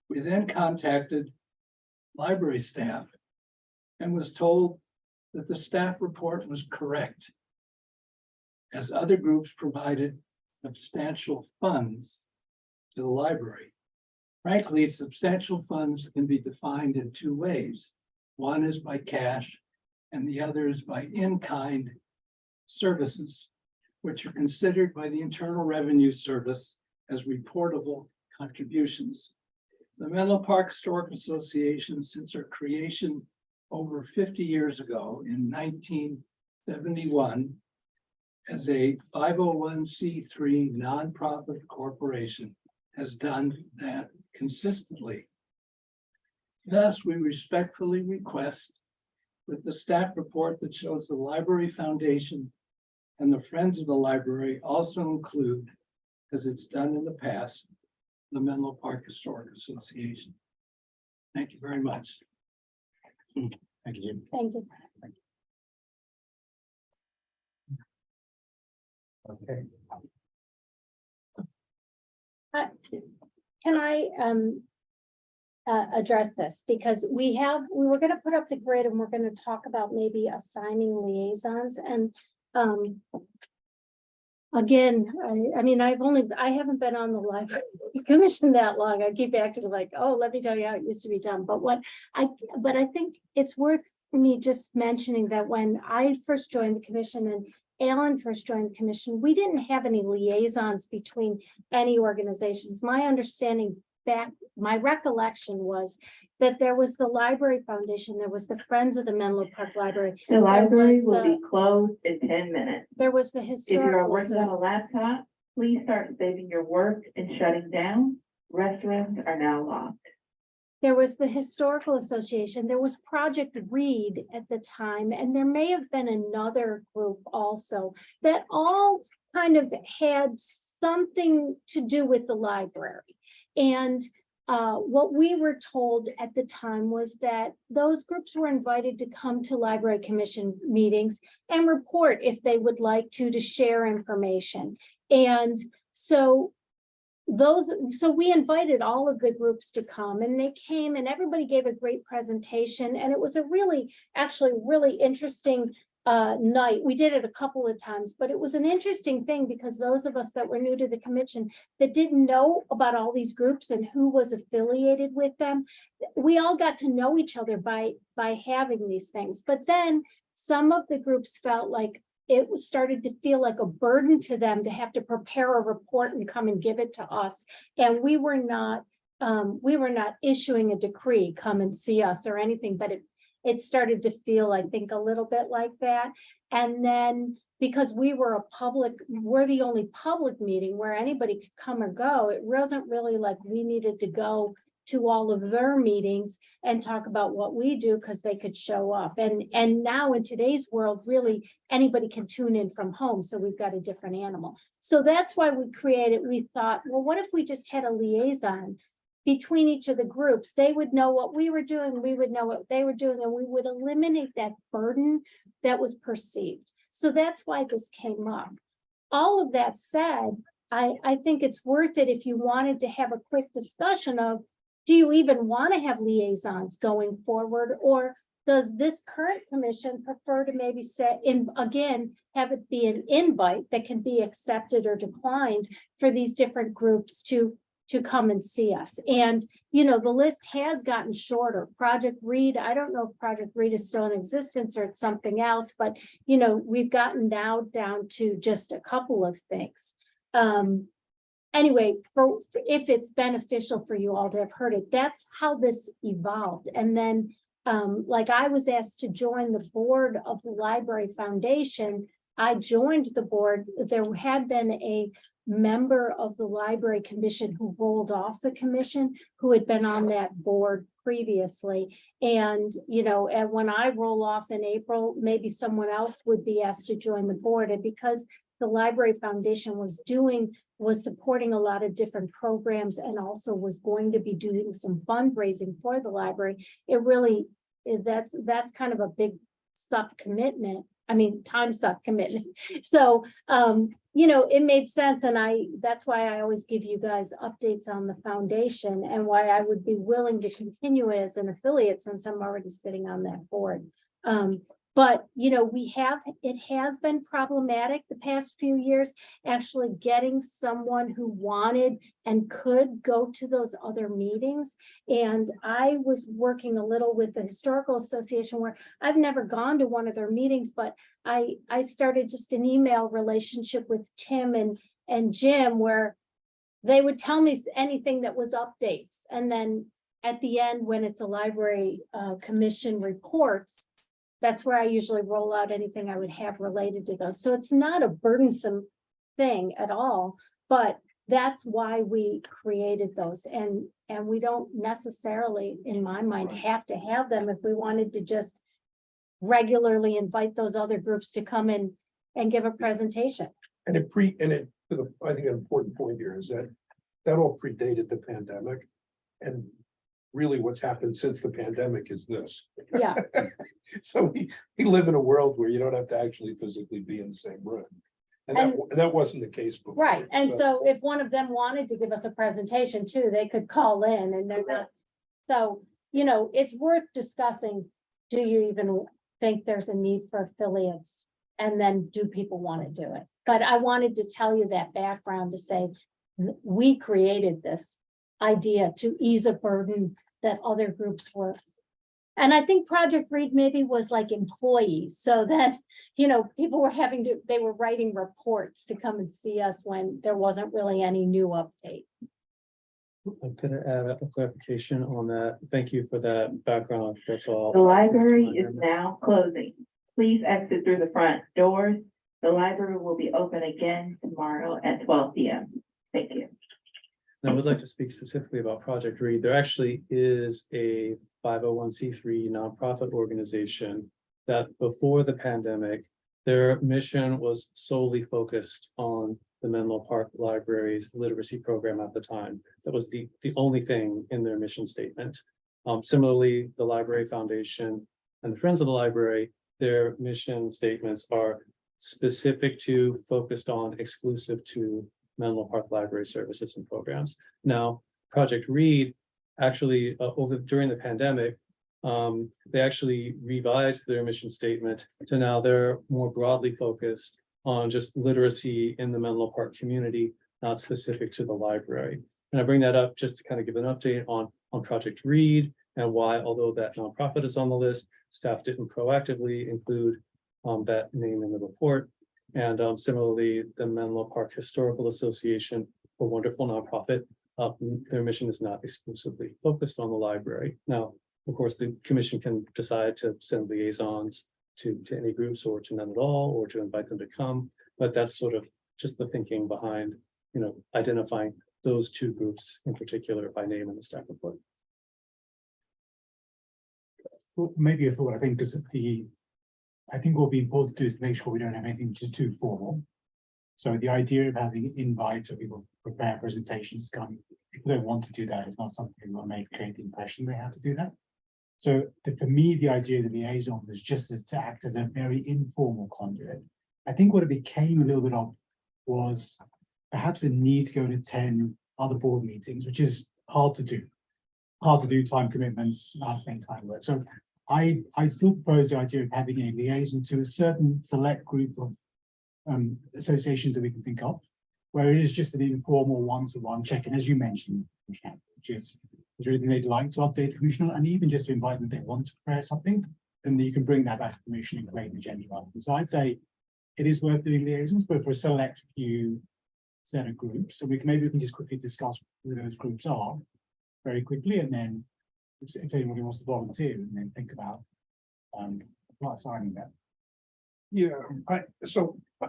We then contacted library staff and was told that the staff report was correct, as other groups provided substantial funds to the library. Frankly, substantial funds can be defined in two ways. One is by cash and the other is by in-kind services, which are considered by the Internal Revenue Service as reportable contributions. The Menlo Park Historic Association, since our creation over 50 years ago in 1971, as a 501c3 nonprofit corporation, has done that consistently. Thus, we respectfully request that the staff report that shows the Library Foundation and the Friends of the Library also include, as it's done in the past, the Menlo Park Historic Association. Thank you very much. Thank you, Jim. Thank you. Okay. Can I address this? Because we were gonna put up the grid and we're gonna talk about maybe assigning liaisons and again, I mean, I haven't been on the library commission that long. I keep acting like, oh, let me tell you how it used to be done. But I think it's worth me just mentioning that when I first joined the commission and Alan first joined the commission, we didn't have any liaisons between any organizations. My understanding back, my recollection was that there was the Library Foundation, there was the Friends of the Menlo Park Library. The library was will the- be closed in 10 minutes. There was the If you are historical. working on a laptop, please start saving your work and shutting down. Restaurants are now locked. There was the Historical Association, there was Project Read at the time, and there may have been another group also that all kind of had something to do with the library. And what we were told at the time was that those groups were invited to come to Library Commission meetings and report if they would like to share information. And so we invited all of the groups to come and they came and everybody gave a great presentation. And it was a actually really interesting night. We did it a couple of times, but it was an interesting thing because those of us that were new to the commission that didn't know about all these groups and who was affiliated with them, we all got to know each other by having these things. But then some of the groups felt like started to feel like a burden to them to have to prepare a report and come and give it to us. And we were not issuing a decree, come and see us or anything, but it started to feel, I think, a little bit like that. And then because we're the only public meeting where anybody could come or go, it wasn't really like we needed to go to all of their meetings and talk about what we do because they could show up. And now in today's world, really anybody can tune in from home. So we've got a different animal. So that's why we thought, well, what if we just had a liaison between each of the groups? They would know what we were doing, we would know what they were doing, and we would eliminate that burden that was perceived. So that's why this came up. All of that said, I think it's worth it if you wanted to have a quick discussion of, do you even want to have liaisons going forward? Or does this current commission prefer to maybe have it be an invite that can be accepted or declined for these different groups to come and see us? And, the list has gotten shorter. Project Read, I don't know if Project Read is still in existence or it's something else, but, we've gotten now down to just a couple of things. Anyway, if it's beneficial for you all to have heard it, that's how this evolved. And then, like I was asked to join the board of the Library Foundation. I joined the board. There had been a member of the Library Commission who rolled off the commission, who had been on that board previously. And, you know, and when I roll off in April, maybe someone else would be asked to join the board. And because the Library Foundation was supporting a lot of different programs and also was going to be doing some fundraising for the library, it really, that's kind of a big suck commitment. I mean, time suck commitment. So, you know, it made sense. And that's why I always give you guys updates on the foundation and why I would be willing to continue as an affiliate since I'm already sitting on that board. But, you know, it has been problematic the past few years, actually getting someone who wanted and could go to those other meetings. And I was working a little with the Historical Association where I've never gone to one of their meetings, but I started just an email relationship with Tim and Jim where they would tell me anything that was updates. And then at the end, when it's a library commission reports, that's where I usually roll out anything I would have related to those. So it's not a burdensome thing at all, but that's why we created those. And we don't necessarily, in my mind, have to have them if we wanted to just regularly invite those other groups to come in and give a presentation. I think an important point here is that all predated the pandemic. And really what's happened since the pandemic is this. Yeah. So we live in a world where you don't have to actually physically be in the same room. And that wasn't the case before. Right. And so if one of them wanted to give us a presentation too, they could call in and they're not. So, you know, it's worth discussing. Do you even think there's a need for affiliates? And then do people want to do it? But I wanted to tell you that background to say we created this idea to ease a burden that other groups were. And I think Project Read maybe was like employees, so that, you know, people were they were writing reports to come and see us when there wasn't really any new update. I'm gonna add a clarification on that. Thank you for that background. That's all. The library is now closing. Please exit through the front doors. The library will be open again tomorrow at 12 p.m. Thank you. And I would like to speak specifically about Project Read. There actually is a 501c3 nonprofit organization that before the pandemic, their mission was solely focused on the Menlo Park Library's literacy program at the time. That was the only thing in their mission statement. Similarly, the Library Foundation and the Friends of the Library, their mission statements are specific to, focused on, exclusive to Menlo Park Library services and programs. Now, Project Read actually during the pandemic, they actually revised their mission statement to now they're more broadly focused on just literacy in the Menlo Park community, not specific to the library. And I bring that up just to kind of give an update on Project Read and why, although that nonprofit is on the list, staff didn't proactively include that name in the report. And similarly, the Menlo Park Historical Association, a wonderful nonprofit, their mission is not exclusively focused on the library. Now, of course, the commission can decide to send liaisons to any groups or to none at all, or to invite them to come. But that's sort of just the thinking behind, you know, identifying those two groups in particular by name in the staff report. Well, maybe a thought, I think, because I think what will be important to do is to make sure we don't have anything which is too formal. So the idea of having invites or people prepare presentations, people don't want to do that. It's not something we want to create the impression they have to do that. So for me, the idea of the liaison was just to act as a very informal conduit. I think what it became a little bit of was perhaps a need to go and attend other board meetings, which is hard to do. Hard to do, time commitments, not spending time work. So I still propose the idea of having a liaison to a certain select group of associations that we can think of, where it is just an informal one-to-one check-in, as you mentioned, which is there anything they'd like to update the commission on, and even just to invite them if they want to prepare something, then you can bring that back to the commission and create an agenda item. So I'd say it is worth doing liaisons, but for a select few set of groups, so maybe we can just quickly discuss who those groups are very quickly, and then if anybody wants to volunteer, and then think about signing that. Yeah,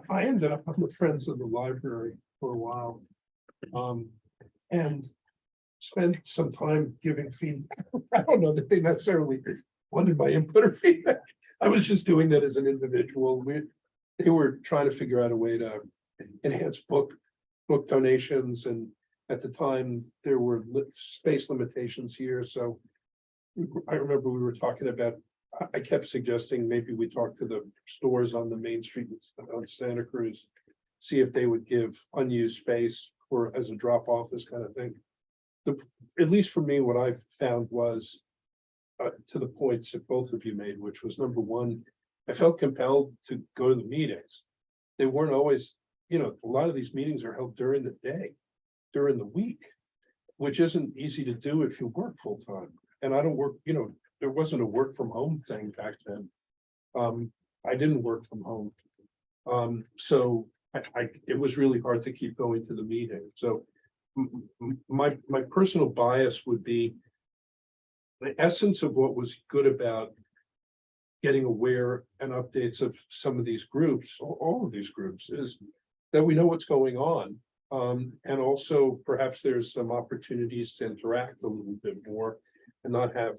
I ended up on the Friends of the Library for a while. And spent some time giving feedback. I don't know that they necessarily wanted my input or feedback. I was just doing that as an individual. They were trying to figure out a way to enhance book donations, and at the time, there were space limitations here, so I remember we were talking about, I kept suggesting maybe we talk to the stores on the main street on Santa Cruz, see if they would give unused space or as a drop off, this kind of thing. At least for me, what I found was to the points that both of you made, which was number one, I felt compelled to go to the meetings. They weren't always, a lot of these meetings are held during the day, during the week, which isn't easy to do if you work full time. And I don't work, there wasn't a work from home thing back then. I didn't work from home. So it was really hard to keep going to the meeting. So my personal bias would be the essence of what was good about getting aware and updates of some of these groups, or all of these groups, is that we know what's going on. And also perhaps there's some opportunities to interact a little bit more and not have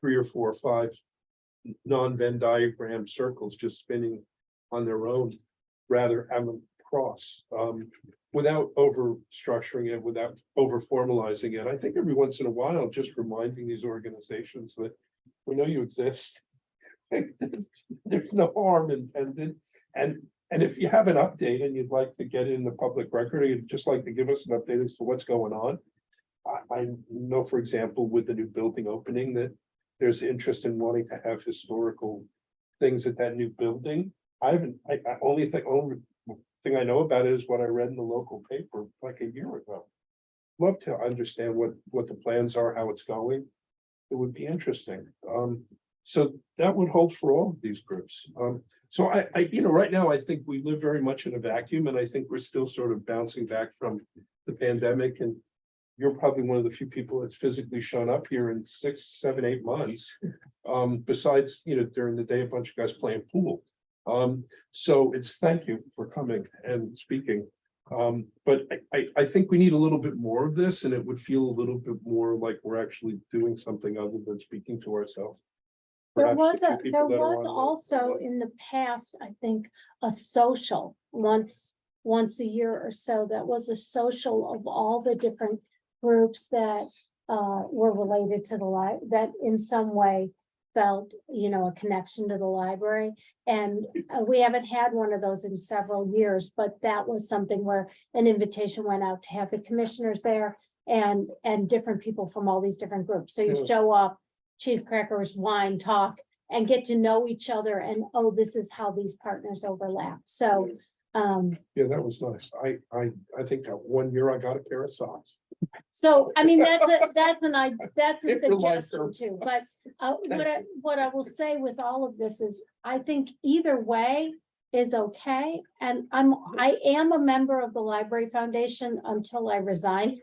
3 or 4 or 5 non-Venn diagram circles just spinning on their own, rather have them cross without over structuring it, without over formalizing it. I think every once in a while, just reminding these organizations that we know you exist. There's no harm intended. And if you have an update and you'd like to get it in the public record, or you'd just like to give us an update as to what's going on. I know, for example, with the new building opening, that there's interest in wanting to have historical things at that new building. Only thing I know about it is what I read in the local paper like a year ago. Love to understand what the plans are, how it's going. It would be interesting. So that would hold for all of these groups. So right now, I think we live very much in a vacuum, and I think we're still sort of bouncing back from the pandemic. And you're probably one of the few people that's physically shown up here in 6, 7, 8 months. Besides, during the day, a bunch of guys playing pool. So thank you for coming and speaking. But I think we need a little bit more of this, and it would feel a little bit more like we're actually doing something other than speaking to ourselves. There Perhaps was the few people that are on the- also in the past, I think, a social once a year or so. That was a social of all the different groups that were related to the that in some way felt, a connection to the library. And we haven't had one of those in several years, but that was something where an invitation went out to have the commissioners there and different people from all these different groups. So you Yeah. show up, cheese crackers, wine, talk, and get to know each other, and this is how these partners overlap. So Yeah, that was nice. I think that one year I got a pair of socks. So, I mean, that's a If your life suggestion hurts. too, but what I will say with all of this is, I think either way is okay. And I am a member of the Library Foundation until I resign.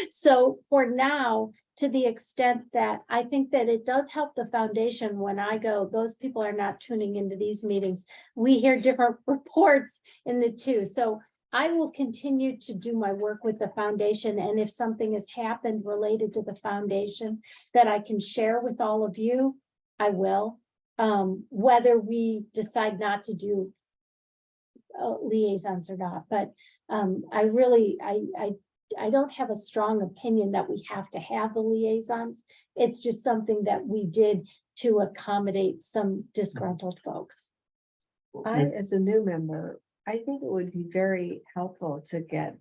So for now, to the extent that I think that it does help the foundation when I go, those people are not tuning into these meetings. We hear different reports in the two. So I will continue to do my work with the foundation, and if something has happened related to the foundation that I can share with all of you, I will. Whether we decide not to do liaisons or not, but I don't have a strong opinion that we have to have the liaisons. It's just something that we did to accommodate some disgruntled folks. As a new member, I think it would be very helpful to get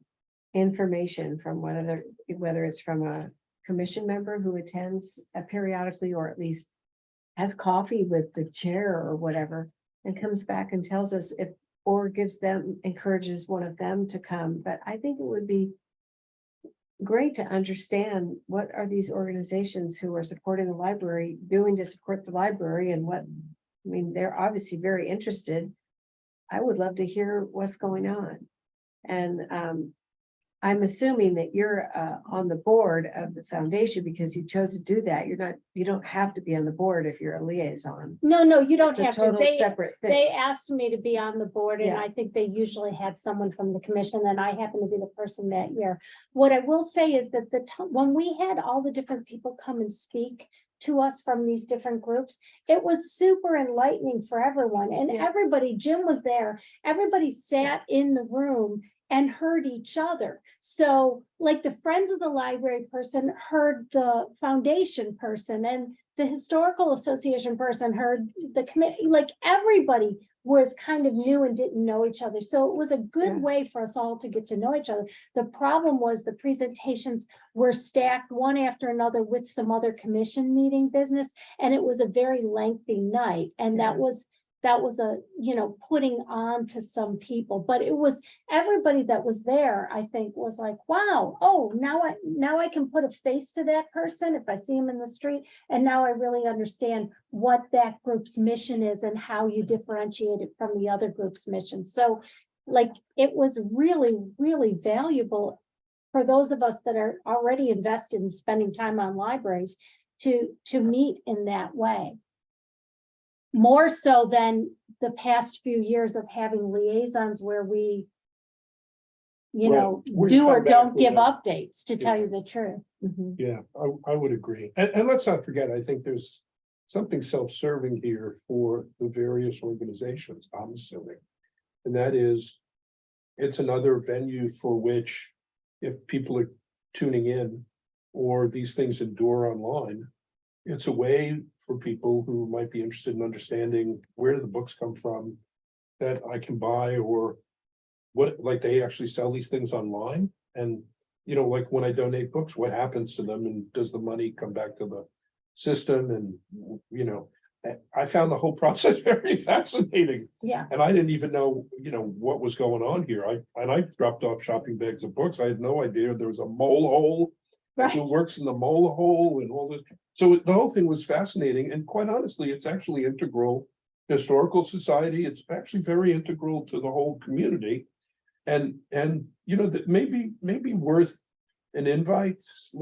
information from whether it's from a commission member who attends periodically, or at least has coffee with the chair or whatever, and comes back and tells us encourages one of them to come. But I think it would be great to understand what are these organizations who are supporting the library doing to support the library, and they're obviously very interested. I would love to hear what's going on. And I'm assuming that you're on the board of the foundation because you chose to do that. You don't have to be on the board if you're a liaison. No, you don't It's a have to. total separate thing. They asked me to be on the board and Yeah. I think they usually had someone from the commission and I happen to be the person that year. What I will say is that when we had all the different people come and speak to us from these different groups, it was super enlightening for everyone and Yeah. everybody, Jim was there, everybody sat in the room and heard each other. So like the Friends of the Library person heard the foundation person and the Historical Association person heard the committee, like everybody was kind of new and didn't know each other. So it was a good Yeah. way for us all to get to know each other. The problem was the presentations were stacked one after another with some other commission meeting business. And it was a very lengthy night. And that was a, putting on to some people, but it was everybody that was there, I think, was like, wow, oh, now I can put a face to that person if I see him in the street. And now I really understand what that group's mission is and how you differentiate it from the other group's mission. So like, it was really, really valuable for those of us that are already invested in spending time on libraries to meet in that way. More so than the past few years of having liaisons where we, Where you do or come back don't with give a- updates, to tell Yeah. you the truth. Mhm. Yeah, I would agree. And let's not forget, I think there's something self-serving here for the various organizations, I'm assuming. And that is, it's another venue for which, if people are tuning in or these things endure online, it's a way for people who might be interested in understanding where do the books come from that I can buy, or what, like they actually sell these things online. And, like when I donate books, what happens to them and does the money come back to the system? And, I found the whole process very fascinating. Yeah, And I didn't even know, what was going on here. I dropped off shopping bags of books. I had no idea there was a mole hole. right. Who works in the mole hole and all this. So the whole thing was fascinating, and quite honestly, it's actually integral to Historical Society. It's actually very integral to the whole community. And that maybe worth an invite,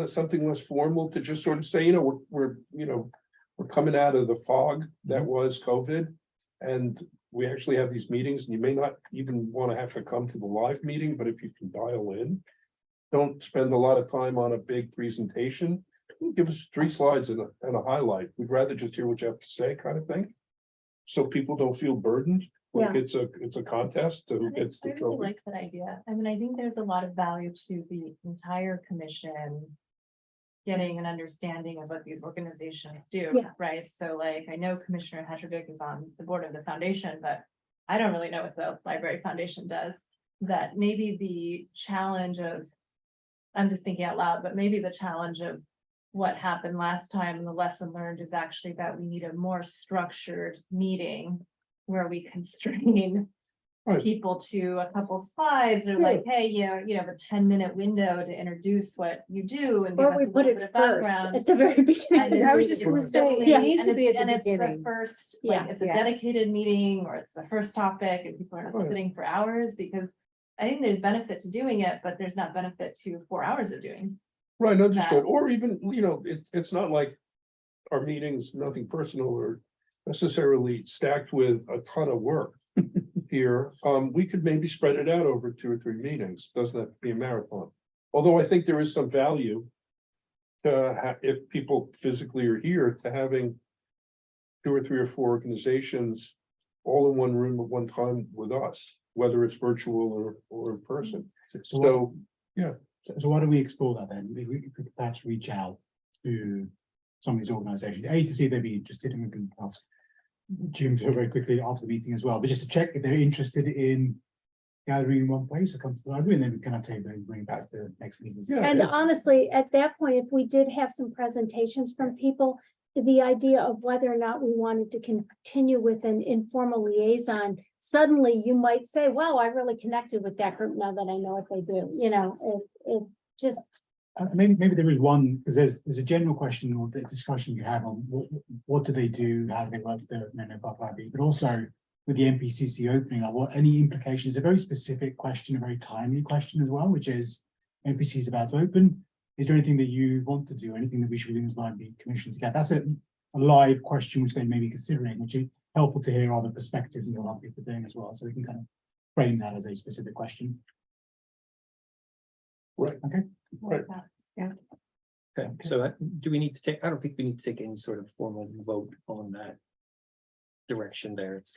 something less formal, to just sort of say, we're coming out of the fog that was COVID. And we actually have these meetings, and you may not even want to have to come to the live meeting, but if you can dial in. Don't spend a lot of time on a big presentation. Give us 3 slides and a highlight. We'd rather just hear what you have to say, kind of thing. So people don't feel burdened, like it's a contest to who gets the I really trophy. like that idea. I mean, I think there's a lot of value to the entire commission getting an understanding of what these organizations do, Yeah. right? So like, I know Commissioner Hedrick is on the board of the foundation, but I don't really know what the Library Foundation does. That maybe the challenge of, I'm just thinking out loud, but maybe the challenge of what happened last time and the lesson learned is actually that we need a more structured meeting where we constrain Right. people to a couple slides or like, hey, you have a 10-minute window to introduce what you do and give Or us we a put little it bit of first background. at the very And beginning. I was it's- just gonna it's say, it definitely- needs to and be at it's- the and it's the beginning. first, Yeah. like, it's a Yeah. dedicated meeting or it's the first topic and people are not Right. sitting for hours because I think there's benefit to doing it, but there's not benefit to 4 hours of doing. Right, understood. that. Or even, it's not like our meetings, nothing personal or necessarily stacked with a ton of work here. We could maybe spread it out over 2 or 3 meetings. Doesn't have to be a marathon. Although I think there is some value to if people physically are here, to having 2 or 3 or 4 organizations all in one room at one time with us, whether it's virtual or in person. So, So why don't we explore that then? We could perhaps reach out to some of these organizations, to see if they'd be interested, and we can ask Jim to very quickly after the meeting as well, but just to check if they're interested in gathering in one place or come to the library, and then we can take and bring it back to the next meeting. Yeah. And honestly, at that point, if we did have some presentations from people, the idea of whether or not we wanted to continue with an informal liaison, suddenly you might say, wow, I really connected with that group now that I know what they do, it just, Maybe there is one, because there's a general question or the discussion you have on what do they do, how do they work with the Menlo Park Library, but also with the NPCC opening, like what any implications, a very specific question, a very timely question as well, which is NPC is about to open. Is there anything that you want to do, anything that we should be doing as library commission to get? That's a live question which they may be considering, which is helpful to hear other perspectives and what other people are doing as well. So we can kind of frame that as a specific question. Right. Okay. Right. Okay, so do we need to take, I don't think we need to take any sort of formal vote on that direction there. It's,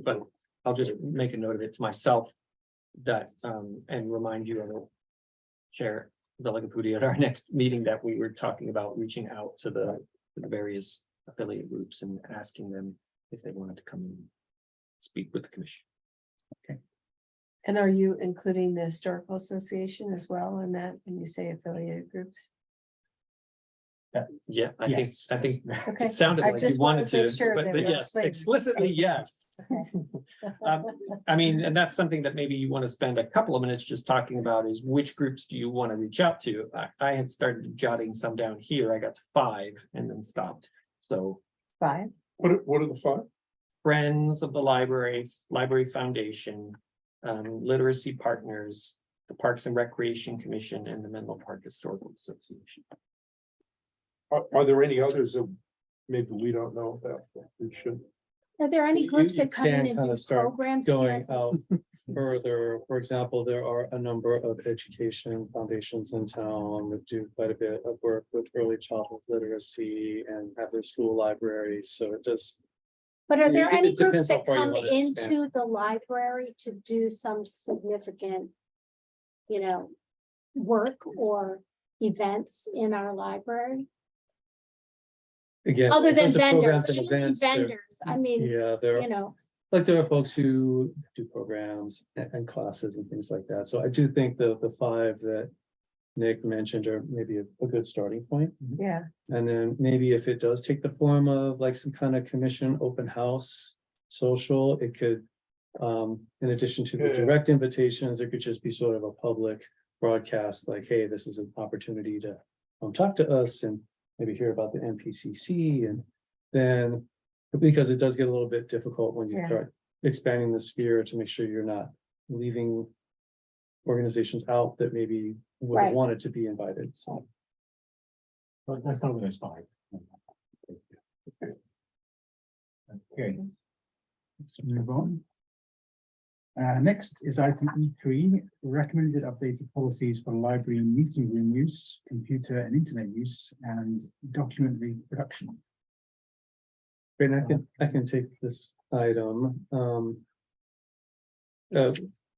but I'll just make a note of it to myself that, and remind you, I will share the Legapudi at our next meeting that we were talking about reaching out to the various affiliate groups and asking them if they wanted to come and speak with the commission. And are you including the Historical Association as well in that, when you say affiliated groups? Yeah, I Yes. think Okay. it sounded I like you just wanted make to, sure but that but we're yes, clear. explicitly, yes. Okay. I mean, and that's something that maybe you want to spend a couple of minutes just talking about is which groups do you want to reach out to? I had started jotting some down here. I got to 5 and then stopped. So 5. What are the 5? Friends of the Library, Library Foundation, Literacy Partners, the Parks and Recreation Commission, and the Menlo Park Historical Association. Are there any others that maybe we don't know about? That we should? Are there any groups You that come in can and kind do of start programs? going here? out further. For example, there are a number of education foundations in town that do quite a bit of work with early childhood literacy and have their school libraries, so it does. But are there It any depends groups how that far you come want to expand. into the library to do some significant, work or events in our library? Again, Other in than terms of vendors, programs and even events, there- vendors, I mean, Yeah, there, like there are folks who do programs and classes and things like that. So I do think the 5 that Nick mentioned are maybe a good starting point. Yeah, And then maybe if it does take the form of like some kind of commission, open house, social, it could. In addition to the Yeah. direct invitations, it could just be sort of a public broadcast, like, hey, this is an opportunity to talk to us and maybe hear about the NPCC. And then, because it does get a little bit difficult when you Yeah. start expanding the sphere to make sure you're not leaving organizations out that maybe would have Right. wanted to be invited, so. But let's start with those 5. Okay. Let's move on. Next is item E3, recommended updated policies for library meeting room use, computer and internet use, and document reproduction. Great, I can take this item.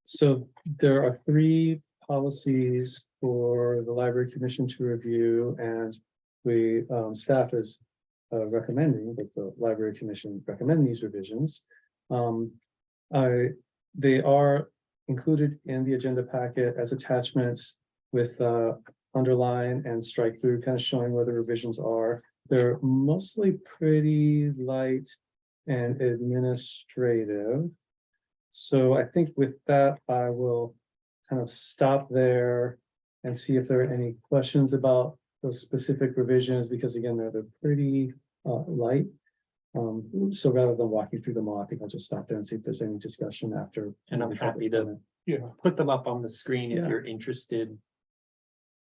So there are 3 policies for the library commission to review, and we, staff is recommending that the library commission recommend these revisions. They are included in the agenda packet as attachments with underline and strike through, kind of showing where the revisions are. They're mostly pretty light and administrative. So I think with that, I will kind of stop there and see if there are any questions about those specific revisions, because again, they're pretty light. So rather than walking through them all, I think I'll just stop there and see if there's any discussion after. And I'm happy to Yeah, put them up on the screen if Yeah. you're interested.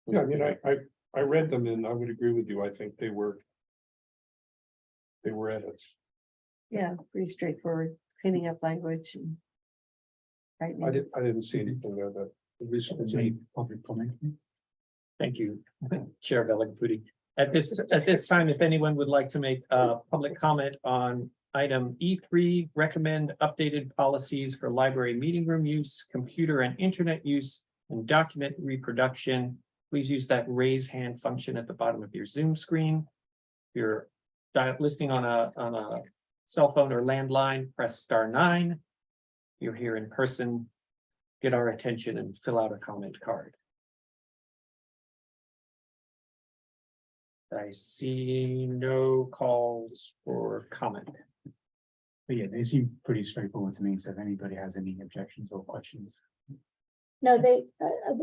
yeah, I mean, I read them and I would agree with you. I think they were edits. yeah, pretty straightforward, cleaning up language and. Right. I didn't see anything there that recently. Any public comment? Thank you, Chair Bellinger. At this time, if anyone would like to make a public comment on item E3, recommend updated policies for library meeting room use, computer and internet use, and document reproduction, please use that raise hand function at the bottom of your Zoom screen. If you're listening on a cell phone or landline, press *9. You're here in person, get our attention and fill out a comment card. I see no calls for comment. But yeah, they seem pretty straightforward to me. So if anybody has any objections or questions. No,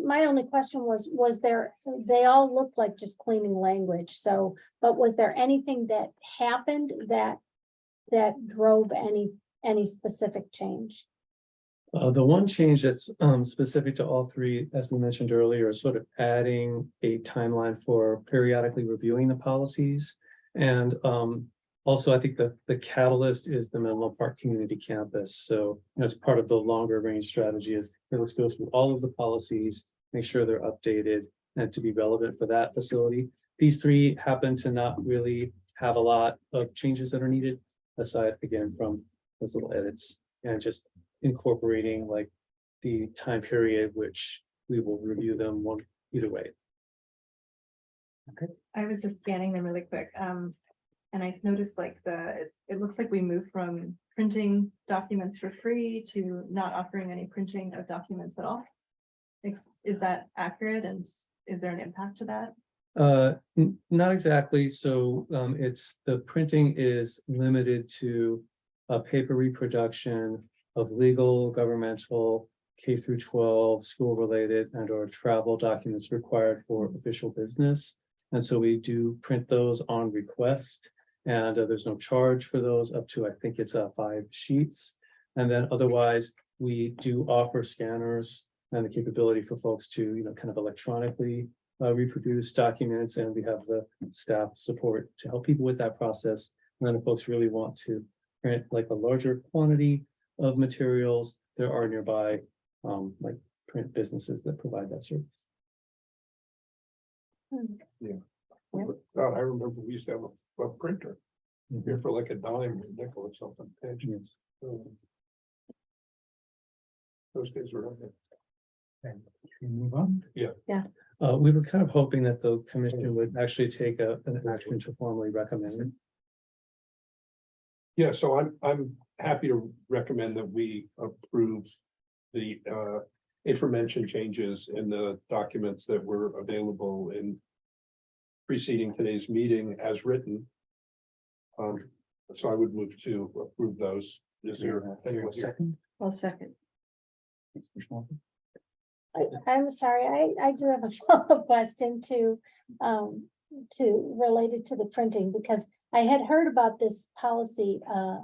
my only question was there, they all look like just cleaning language, so, but was there anything that happened that drove any specific change? The one change that's specific to all three, as we mentioned earlier, is sort of adding a timeline for periodically reviewing the policies. And also, I think the catalyst is the Menlo Park Community Campus. So as part of the longer range strategy is, hey, let's go through all of the policies, make sure they're updated and to be relevant for that facility. These three happen to not really have a lot of changes that are needed, aside again from those little edits and just incorporating like the time period which we will review them one either way. I was just scanning them really quick, and I noticed like it looks like we moved from printing documents for free to not offering any printing of documents at all. Is that accurate, and is there an impact to that? Not exactly. So it's the printing is limited to a paper reproduction of legal, governmental, K through 12, school related and or travel documents required for official business. And so we do print those on request, and there's no charge for those up to, I think it's 5 sheets. And then otherwise, we do offer scanners and the capability for folks to, kind of electronically reproduce documents, and we have the staff support to help people with that process. And then if folks really want to print like a larger quantity of materials, there are nearby like print businesses that provide that service. God, I remember we used to have a printer here for like a dime, or nickel or something. Yes. Those days were over. Can we move on? We were kind of hoping that the commission would actually take an action to formally recommend it. Yeah, so I'm happy to recommend that we approve the aforementioned changes in the documents that were available in preceding today's meeting as written. So I would move to approve those. Is there anyone here? Second? Well, second. I'm sorry, I do have a follow-up question to related to the printing, because I had heard about this policy a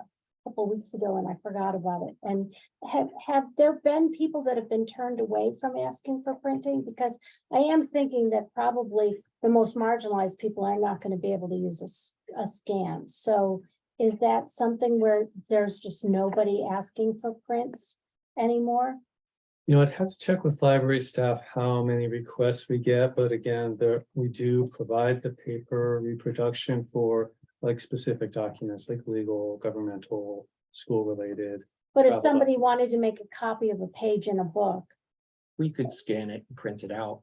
couple weeks ago and I forgot about it. And have there been people that have been turned away from asking for printing? Because I am thinking that probably the most marginalized people are not going to be able to use a scan. So is that something where there's just nobody asking for prints anymore? I'd have to check with library staff how many requests we get, but again, we do provide the paper reproduction for like specific documents like legal, governmental, school related. But if Travel somebody documents. wanted to make a copy of a page in a book, We could scan it and print it out.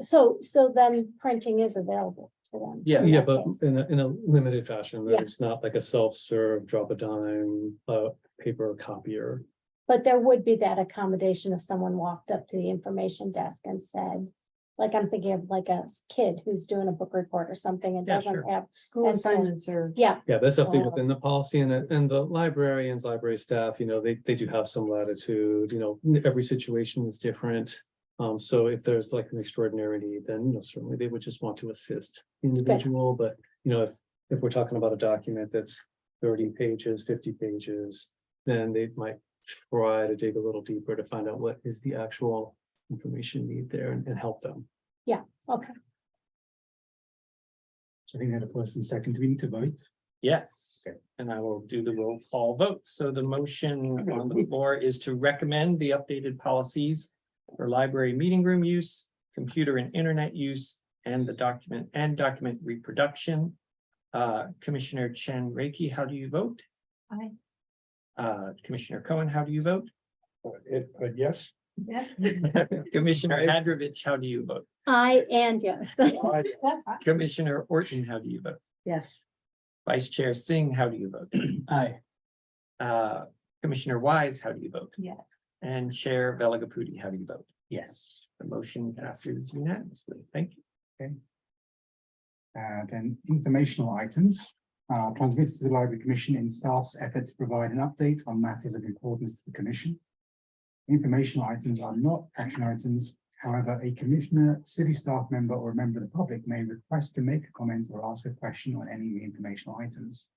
so then printing is available to them. Yeah. in Yeah, that but case. in a limited fashion, Yeah. it's not like a self-serve, drop a dime, paper copier. But there would be that accommodation if someone walked up to the information desk and said, like, I'm thinking of like a kid who's doing a book report or something and Yeah, doesn't sure. have, School And so- assignments are. yeah, Yeah, that's definitely Wow. within the policy, and the librarians, library staff, they do have some latitude, every situation is different. So if there's like an extraordinary need, then certainly they would just want to assist the individual, but if we're talking about a document that's 30 pages, 50 pages, then they might try to dig a little deeper to find out what is the actual information need there and help them. okay. So I think that a first and second, do we need to vote? Yes, and I will do the roll call vote. So the motion on the floor is to recommend the updated policies for library meeting room use, computer and internet use, and the document reproduction. Commissioner Chen Reiki, how do you vote? Aye. Commissioner Cohen, how do you vote? Yes. Yeah. Commissioner Hadrovich, how do you vote? I and yes. Commissioner Orton, how do you vote? Yes. Vice Chair Singh, how do you vote? Aye. Commissioner Wise, how do you vote? Yes. And Chair Veligapudi, how do you vote? Yes. The motion passes unanimously. Thank you. Then informational items, transmitted to the Library Commission in staff's effort to provide an update on matters of importance to the Commission. Informational items are not action items. However, a commissioner, city staff member, or a member of the public may request to make a comment or ask a question on any of the informational items.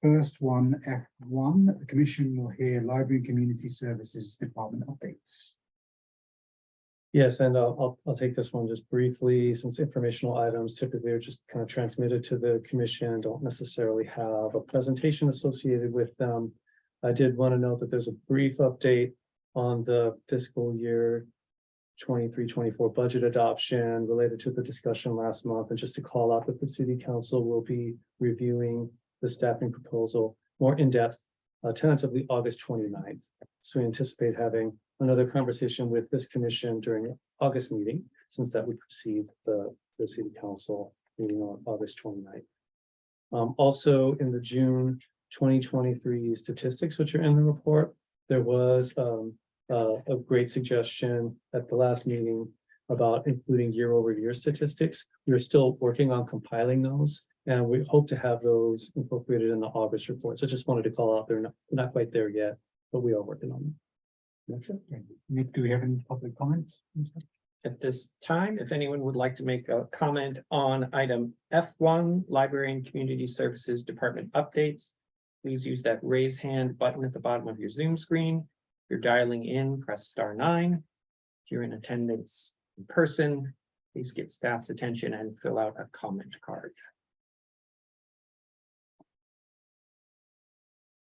First one, F1, the commission will hear Library and Community Services Department updates. Yes, and I'll take this one just briefly, since informational items typically are just kind of transmitted to the commission, don't necessarily have a presentation associated with them. I did want to note that there's a brief update on the fiscal year 23-24 budget adoption related to the discussion last month, and just to call out that the city council will be reviewing the staffing proposal more in depth, tentatively August 29th. So we anticipate having another conversation with this commission during the August meeting, since that would precede the city council meeting on August 29th. Also in the June 2023 statistics, which are in the report, there was a great suggestion at the last meeting about including year-over-year statistics. We're still working on compiling those, and we hope to have those incorporated in the August report. So just wanted to call out, they're not quite there yet, but we are working on them. That's it. Nick, do we have any public comments? At this time, if anyone would like to make a comment on item F1, Library and Community Services Department updates, please use that raise hand button at the bottom of your Zoom screen. If you're dialing in, press *9. If you're in attendance in person, please get staff's attention and fill out a comment card.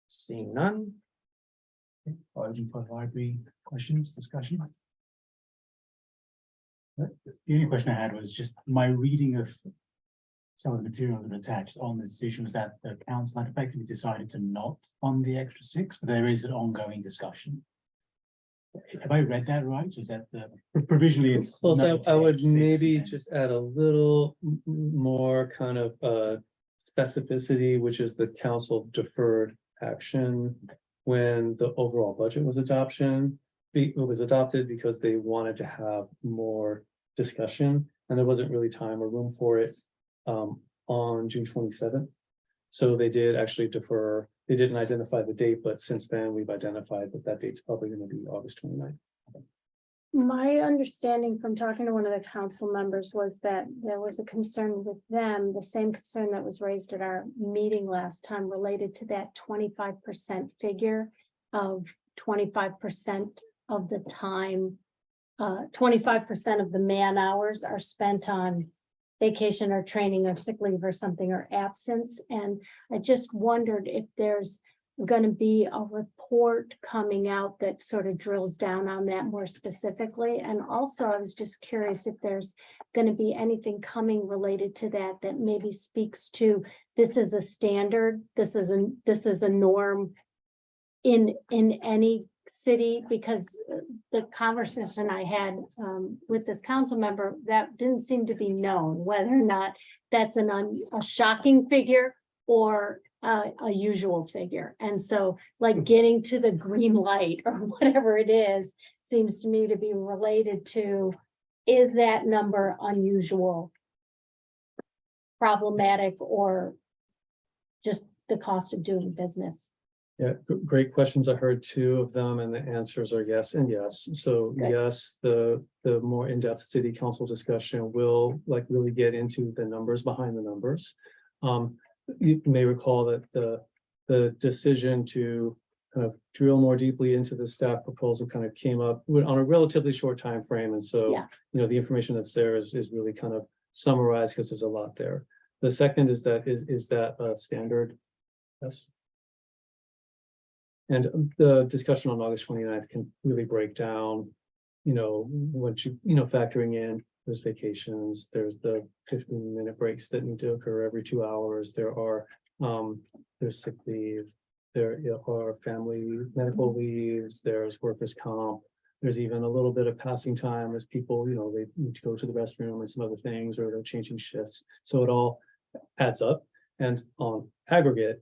Seeing none. Open for library questions, discussion. The only question I had was just my reading of some of the material that are attached on the decision was that the council had effectively decided to not fund the extra 6, but there is an ongoing discussion. Have I read that right? Or is that the provisionally? It's Well, so noted to I the would extra 6 maybe and then- just add a little more kind of specificity, which is the council deferred action when the overall budget was adopted because they wanted to have more discussion, and there wasn't really time or room for it on June 27th. So they did actually defer. They didn't identify the date, but since then we've identified that date's probably going to be August 29th. My understanding from talking to one of the council members was that there was a concern with them, the same concern that was raised at our meeting last time related to that 25% figure of 25% of the time. 25% of the man hours are spent on vacation or training or sick leave or something or absence. And I just wondered if there's going to be a report coming out that sort of drills down on that more specifically. And also, I was just curious if there's going to be anything coming related to that that maybe speaks to this is a standard, this is a norm in any city, because the conversation I had with this council member, that didn't seem to be known whether or not that's a shocking figure or a usual figure. And so like getting to the green light or whatever it is, seems to me to be related to, is that number unusual, problematic, or just the cost of doing business? Yeah, great questions. I heard 2 of them, and the answers are yes and yes. So Good. yes, the more in-depth city council discussion will really get into the numbers behind the numbers. You may recall that the decision to kind of drill more deeply into the staff proposal kind of came up on a relatively short time frame, and so Yeah. the information that's there is really kind of summarized because there's a lot there. The second is that a standard? Yes. And the discussion on August 29th can really break down, once factoring in there's vacations, there's the 15-minute breaks that need to occur every 2 hours. There's sick leave, there are family medical leaves, there's workers' comp. There's even a little bit of passing time as people, they need to go to the restroom and some other things, or they're changing shifts. So it all adds up. And on aggregate,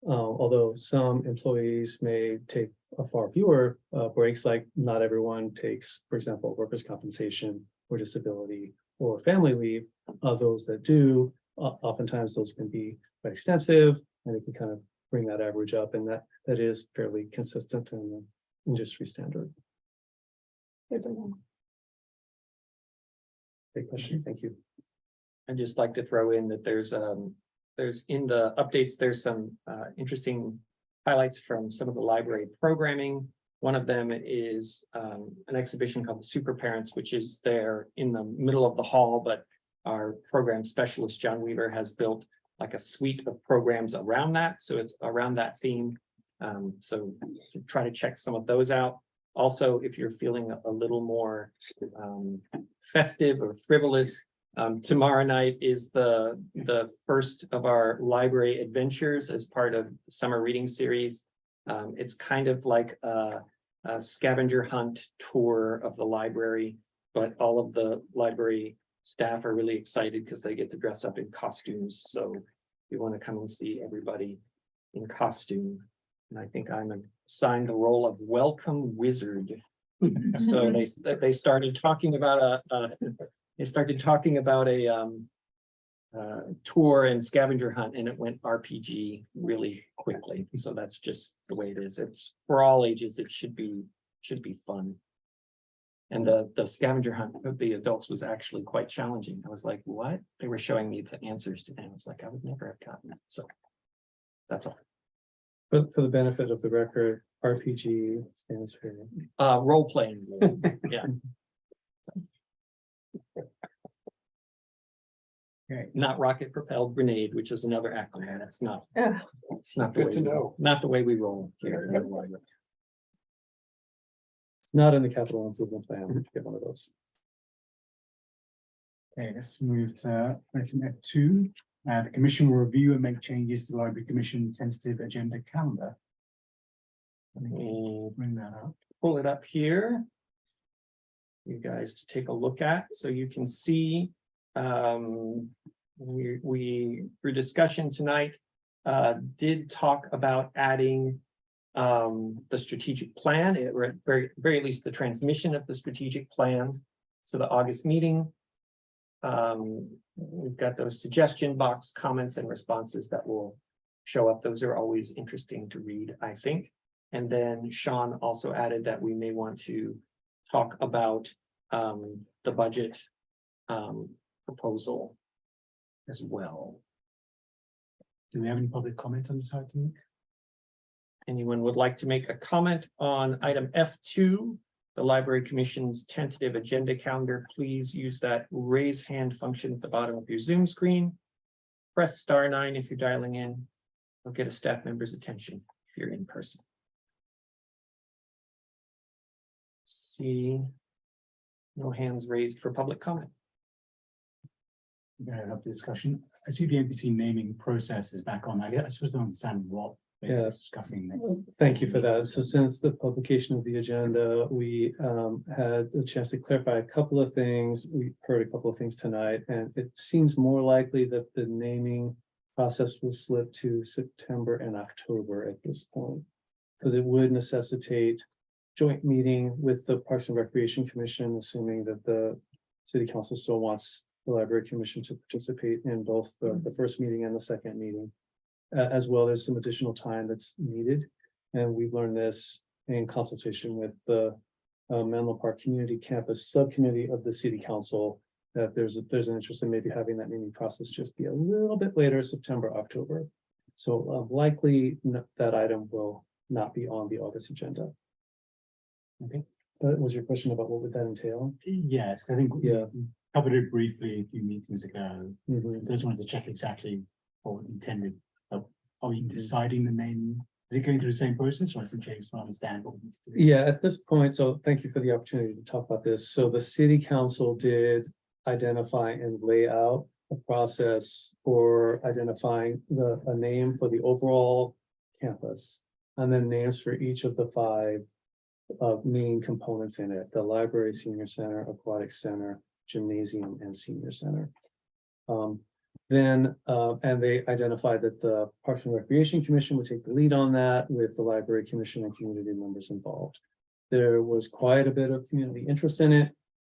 although some employees may take a far fewer breaks, like not everyone takes, for example, workers' compensation or disability or family leave. Those that do, oftentimes those can be quite extensive, and it can kind of bring that average up, and that is fairly consistent in the industry standard. Good to know. Great question. Thank you. I'd just like to throw in that there's there's in the updates, there's some interesting highlights from some of the library programming. One of them is an exhibition called the Super Parents, which is there in the middle of the hall, but our program specialist, John Weaver, has built like a suite of programs around that. So it's around that theme. So try to check some of those out. Also, if you're feeling a little more festive or frivolous, tomorrow night is the first of our library adventures as part of the summer reading series. It's kind of like a scavenger hunt tour of the library, but all of the library staff are really excited because they get to dress up in costumes. So we want to come and see everybody in costume. And I think I'm assigned the role of welcome wizard. So they started talking about a tour and scavenger hunt, and it went RPG really quickly. So that's just the way it is. It's for all ages. It should be fun. And the scavenger hunt of the adults was actually quite challenging. I was like, what? They were showing me the answers to them. I was like, I would never have gotten that. So that's all. But for the benefit of the record, RPG stands for. Role playing. Yeah. Okay. Not rocket propelled grenade, which is another acronym. It's not the Good way to know. not the way we roll here. It's not in the capital improvement plan. Get one of those. Okay, let's move to item F2. The commission will review and make changes to the library commission tentative agenda calendar. Let me Bring that up. pull it up here. You guys to take a look at, so you can see. We through discussion tonight did talk about adding the strategic plan, or at very least the transmission of the strategic plan to the August meeting. We've got those suggestion box comments and responses that will show up. Those are always interesting to read, I think. And then Sean also added that we may want to talk about the budget proposal as well. Do we have any public comment on this item? Anyone would like to make a comment on item F2, the Library Commission's tentative agenda calendar? Please use that raise hand function at the bottom of your Zoom screen. Press *9 if you're dialing in. I'll get a staff member's attention if you're in person. See, no hands raised for public comment. We're gonna have the discussion. I see the NPC naming process is back on. I guess I just don't understand what we're Yes. discussing next. Thank you for that. So since the publication of the agenda, we had a chance to clarify a couple of things. We heard a couple of things tonight, and it seems more likely that the naming process will slip to September and October at this point, because it would necessitate joint meeting with the Parks and Recreation Commission, assuming that the city council still wants the Library Commission to participate in both the first meeting and the second meeting. As well as some additional time that's needed. And we've learned this in consultation with the Menlo Park Community Campus Subcommittee of the City Council, that there's an interest in maybe having that naming process just be a little bit later, September, October. So likely that item will not be on the August agenda. Okay, that was your question about what would that entail? Yes, I think we Yeah. covered it briefly a few meetings ago. Mhm. Just wanted to check exactly what was intended. Are we deciding the name? Is it going through the same process, or is it changed to understand what we need to do? Yeah, at this point, so thank you for the opportunity to talk about this. So the city council did identify and lay out a process for identifying a name for the overall campus. And then names for each of the 5 main components in it: the library, senior center, aquatic center, gymnasium, and senior center. And they identified that the Parks and Recreation Commission would take the lead on that, with the Library Commission and community members involved. There was quite a bit of community interest in it,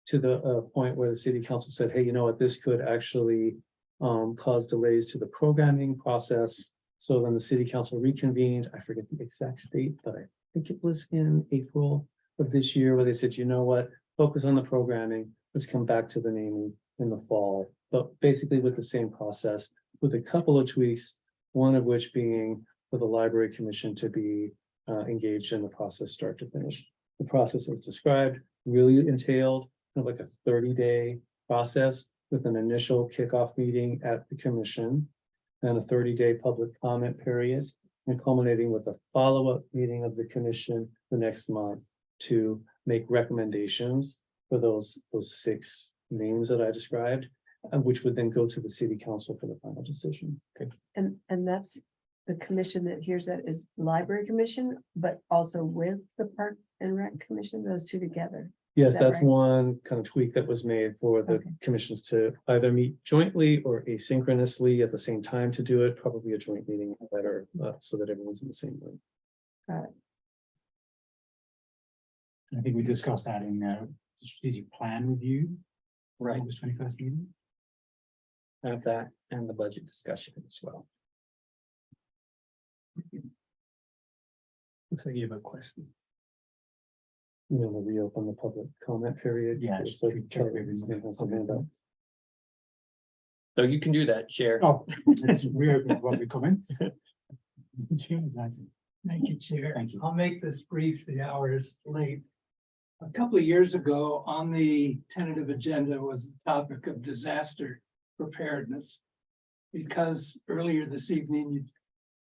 to the point where the city council said, hey, you know what, this could actually cause delays to the programming process. So then the city council reconvened. I forget the exact date, but I think it was in April of this year, where they said, you know what, focus on the programming. Let's come back to the naming in the fall, but basically with the same process. with a couple of tweaks, one of which being for the library commission to be engaged in the process start to finish. The process as described really entailed kind of like a 30-day process with an initial kickoff meeting at the commission and a 30-day public comment period, and culminating with a follow-up meeting of the commission the next month to make recommendations for those 6 names that I described, which would then go to the city council for the final decision. Okay. And that's the commission that hears that is library commission, but also with the park and rec commission, those two together. Yes, that that's right? one kind of tweak that was made for the Okay. commissions to either meet jointly or asynchronously at the same time to do it, probably a joint meeting better, so that everyone's in the same room. I think we discussed that in the strategic plan review. Right, August 21st meeting. have that and the budget discussion as well. Looks like you have a question. You know, reopen the public comment period. Yeah, Just just like check Charlie everything. has something about. So you can do that, Chair. Oh, let's reopen public comments. Thank you, Chair. Thank you. I'll make this brief. The hour is late. A couple of years ago, on the tentative agenda was the topic of disaster preparedness. Because earlier this evening, you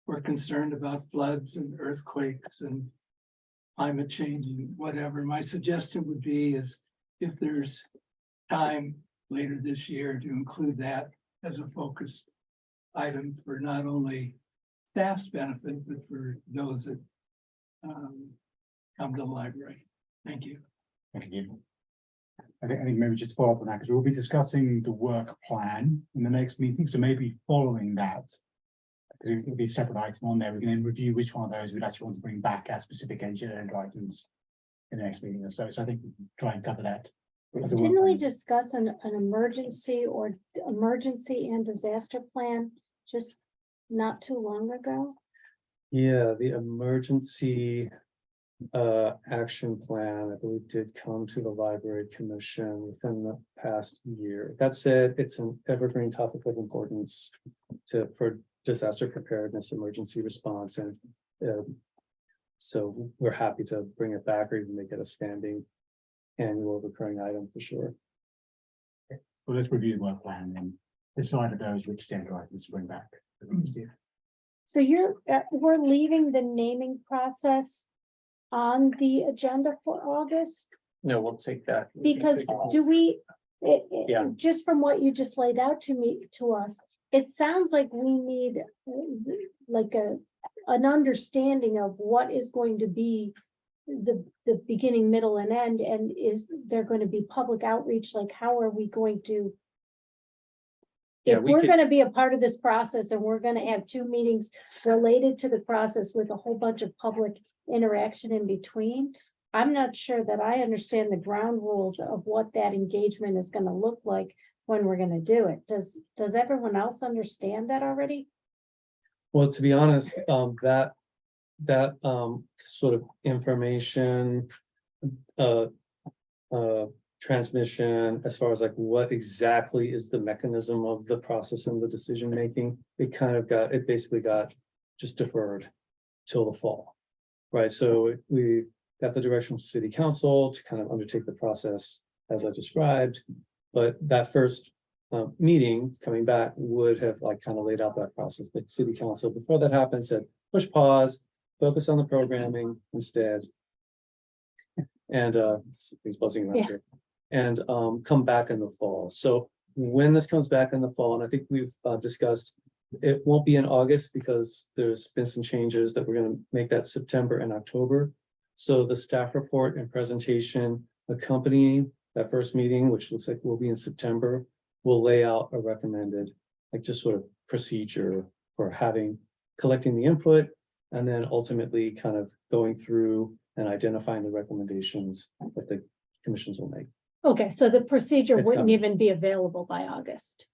were concerned about floods and earthquakes and climate change and whatever. My suggestion would be is if there's time later this year to include that as a focus item for not only staff's benefit, but for those that come to the library. Thank you. Thank you. I think maybe just follow up on that, because we'll be discussing the work plan in the next meeting, so maybe following that. Because it'll be a separate item on there, we can then review which one of those we'd actually want to bring back as specific agenda items in the next meeting or so, so I think we can try and cover that. as a work Didn't we plan. discuss an emergency or emergency and disaster plan just not too long ago? Yeah, the emergency action plan, I believe, did come to the library commission within the past year. That said, it's an evergreen topic of importance for disaster preparedness, emergency response, and so we're happy to bring it back or even make it a standing annual recurring item for sure. Well, let's review the work plan and decide of those which agenda items to bring back. for the next year. So we're leaving the naming process on the agenda for August, No, we'll take that. because do we, Yeah. just from what you just laid out to us, it sounds like we need like an understanding of what is going to be the beginning, middle, and end, and is there going to be public outreach? Like, how are we going to? Yeah, If we we're could- gonna be a part of this process and we're gonna have 2 meetings related to the process with a whole bunch of public interaction in between, I'm not sure that I understand the ground rules of what that engagement is gonna look like when we're gonna do it. Does everyone else understand that already? Well, to be honest, that sort of information, transmission, as far as like what exactly is the mechanism of the process and the decision making, it basically got just deferred till the fall. Right, so we got the direction from city council to kind of undertake the process as I described, but that first meeting coming back would have like kind of laid out that process, but city council before that happened said, push pause, focus on the programming instead. And he's buzzing around Yeah. here. And come back in the fall. So when this comes back in the fall, and I think we've discussed, it won't be in August because there's been some changes that we're gonna make that September and October. So the staff report and presentation accompanying that first meeting, which looks like will be in September, will lay out a recommended, like just sort of procedure for collecting the input, and then ultimately kind of going through and identifying the recommendations that the commissions will make. Okay, so the procedure It's wouldn't coming. even be available by August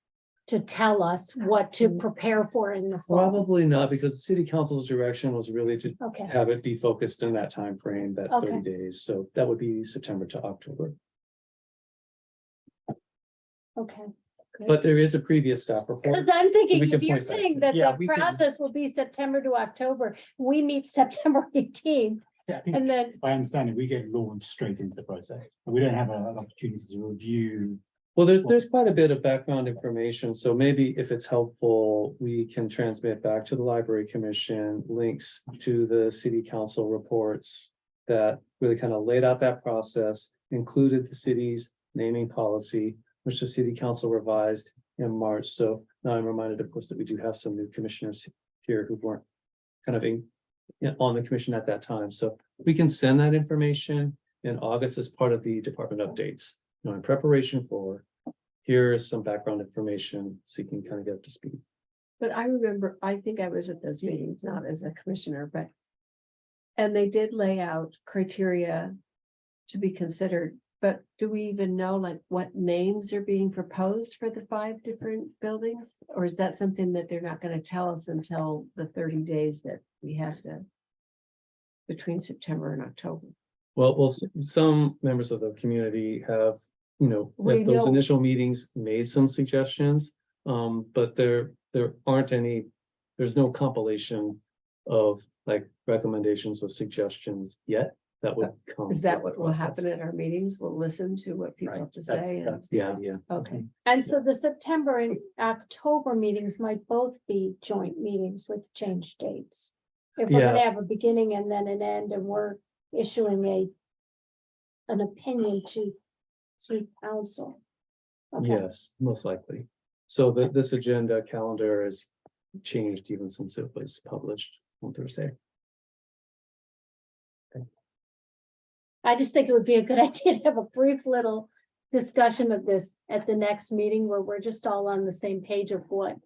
to tell us what to prepare for in the fall. Probably not, because the city council's direction was really to Okay, have it be focused in that time frame, that Okay. 30 days. So that would be September to October. okay. But there is a previous staff report. Because I'm thinking, we can if you're point that saying to- that Yeah, the we can- process will be September to October, we meet September 18th, Yeah, I think and then, I understand it, we get launched straight into the process. We don't have an opportunity to review. Well, there's quite a bit of background information, so maybe if it's helpful, we can transmit back to the library commission links to the city council reports. That really kind of laid out that process, included the city's naming policy, which the city council revised in March. So now I'm reminded, of course, that we do have some new commissioners here who weren't kind of on the commission at that time. So we can send that information in August as part of the department updates. In preparation for, here's some background information, so you can kind of get up to speed. But I remember, I think I was at those meetings, not as a commissioner, but. And they did lay out criteria to be considered, but do we even know like what names are being proposed for the 5 different buildings? Or is that something that they're not gonna tell us until the 30 days that we have to? Between September and October? Well, some members of the community have, We at those know- initial meetings made some suggestions. But there aren't any, there's no compilation of like recommendations or suggestions yet. That would come. Is that with the what will happen process. at our meetings? We'll listen to what people have to say. and- That's the idea. Okay, and so the September and October meetings might both be joint meetings with change dates. If we're gonna have a beginning and then an end, and we're issuing an opinion to council. Okay, Yes, most likely. So this agenda calendar is changed even since it was published on Thursday. I just think it would be a good idea to have a brief little discussion of this at the next meeting where we're just all on the same page of what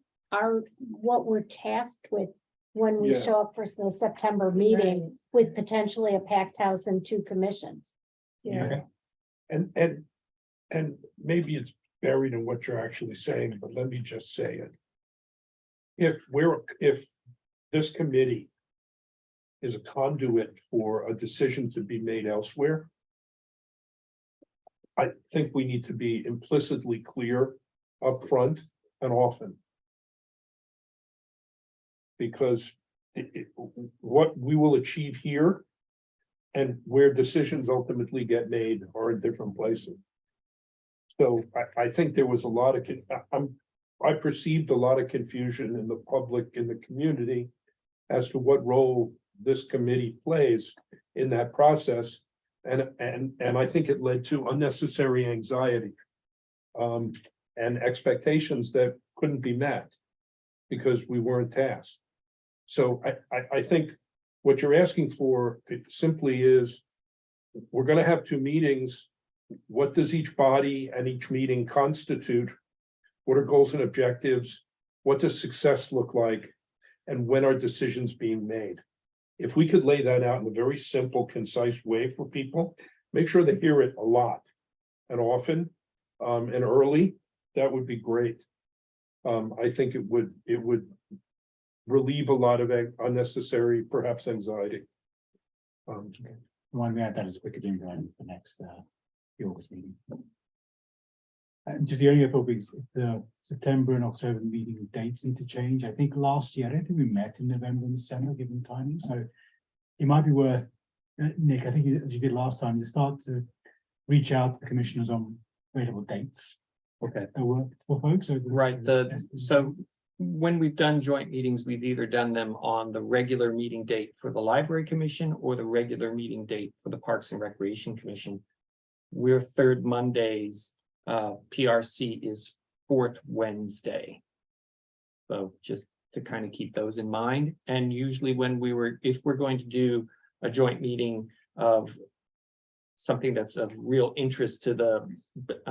we're tasked with when we Yeah. show up for the September meeting with potentially a packed house and 2 commissions. Yeah. And maybe it's buried in what you're actually saying, but let me just say it. If this committee is a conduit for a decision to be made elsewhere, I think we need to be implicitly clear upfront and often. Because what we will achieve here and where decisions ultimately get made are in different places. So I think there was a lot of, I perceived a lot of confusion in the public, in the community as to what role this committee plays in that process. And I think it led to unnecessary anxiety. And expectations that couldn't be met because we weren't tasked. So I think what you're asking for, it simply is, we're gonna have 2 meetings. What does each body and each meeting constitute? What are goals and objectives? What does success look like? And when are decisions being made? If we could lay that out in a very simple, concise way for people, make sure they hear it a lot and often, and early, that would be great. I think it would relieve a lot of unnecessary, perhaps anxiety. Why don't we add that as a quick agenda item for next, the August meeting? And just the only other thought is the September and October meeting dates need to change. I think last year, I don't think we met in November and December, given timing, so it might be worth, Nick, I think as you did last time, to start to reach out to the commissioners on available dates Okay, that work for folks. right. So when we've done joint meetings, we've either done them on the regular meeting date for the Library Commission or the regular meeting date for the Parks and Recreation Commission. We're 3rd Mondays, PRC is 4th Wednesday. So just to kind of keep those in mind, and usually if we're going to do a joint meeting of something that's of real interest to the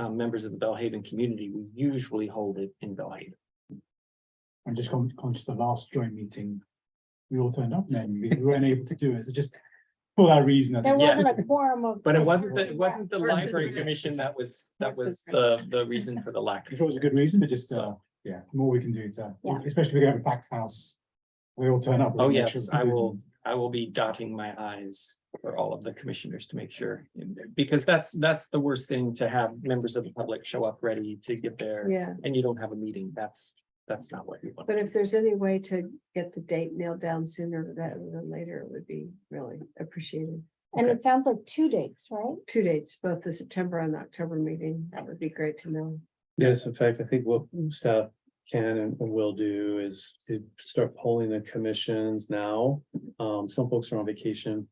members of the Bellhaven community, we usually hold it in Bellhaven. I'm just conscious the last joint meeting, we all turned up and then we weren't able to do it, so just for that reason. I There think- wasn't a quorum of. But it wasn't the Library Commission that was the reason for the lack. I'm sure it was a good reason, but just, yeah, the more we can do to, Yeah. especially if we're gonna have a packed house. We all turn up. Oh, we'll make yes, sure we I do. will be dotting my i's for all of the commissioners to make sure because that's the worst thing, to have members of the public show up ready to get there Yeah, and you don't have a meeting. That's not what you want. but if there's any way to get the date nailed down sooner rather than later, it would be really appreciated. And Okay. it sounds like 2 dates, right? 2 dates, both the September and October meeting. That would be great to know. Yes, in fact, I think what staff can and will do is to start polling the commissions now. Some folks are on vacation.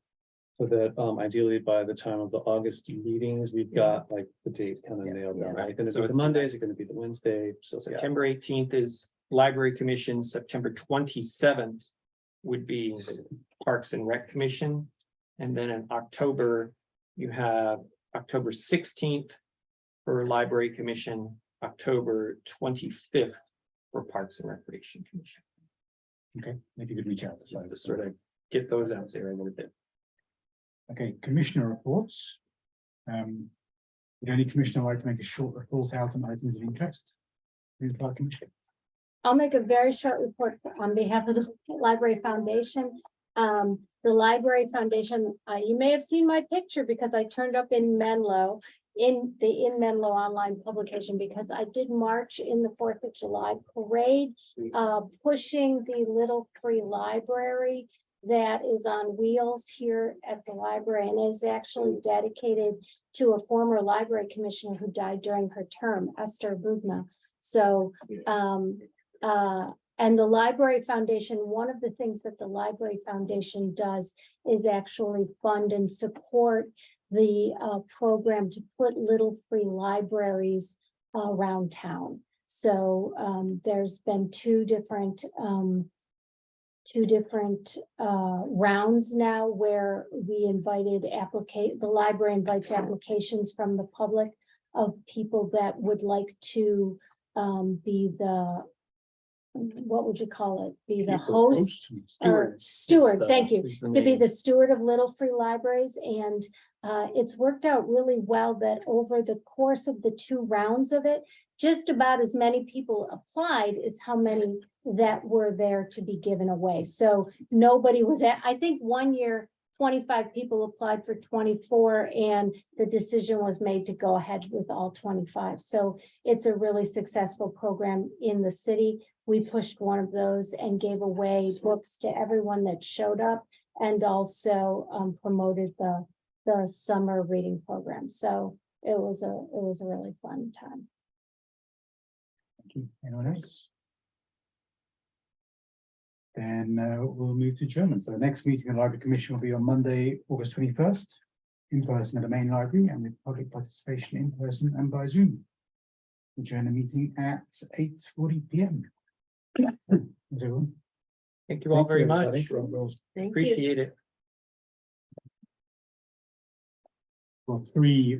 So that ideally by the time of the August meetings, we've got like the date kind of Yeah, nailed down. yeah. Is it gonna So be the it's- Monday? Is it gonna be the Wednesday? So yeah. September 18th is Library Commission, September 27th would be Parks and Rec Commission. And then in October, you have October 16th for Library Commission, October 25th for Parks and Recreation Commission. Okay, maybe you could reach out to So folks. to sort of get those out there a little bit. Okay, commissioner reports. Would any commissioner like to make a short report out on items of interest? Who'd like to- I'll make a very short report on behalf of the Library Foundation. The Library Foundation, you may have seen my picture because I turned up in Menlo, in Menlo online publication, because I did march in the 4th of July parade, pushing the Little Free Library that is on wheels here at the library and is actually dedicated to a former library commissioner who died during her term, Esther Bubna. So, and the Library Foundation, one of the things that the Library Foundation does is actually fund and support the program to put Little Free Libraries around town. So there's been two different rounds now where we invited the library invites applications from the public of people that would like to be the, what would you call it? Be the host or steward, thank you, to be the steward of Little Free Libraries. And it's worked out really well that over the course of the 2 rounds of it, just about as many people applied as how many that were there to be given away. So nobody was I think one year, 25 people applied for 24 and the decision was made to go ahead with all 25. So it's a really successful program in the city. We pushed one of those and gave away books to everyone that showed up and also promoted the summer reading program. So it was a really fun time. Thank you. Anyone else? Then we'll move to adjournment. So the next meeting of the Library Commission will be on Monday, August 21st, in person at the main library and with public participation in person and by Zoom. Adjourn the meeting at 8:40 p.m. Everyone. Thank you all very much. Thank you. Appreciate it. Well, 3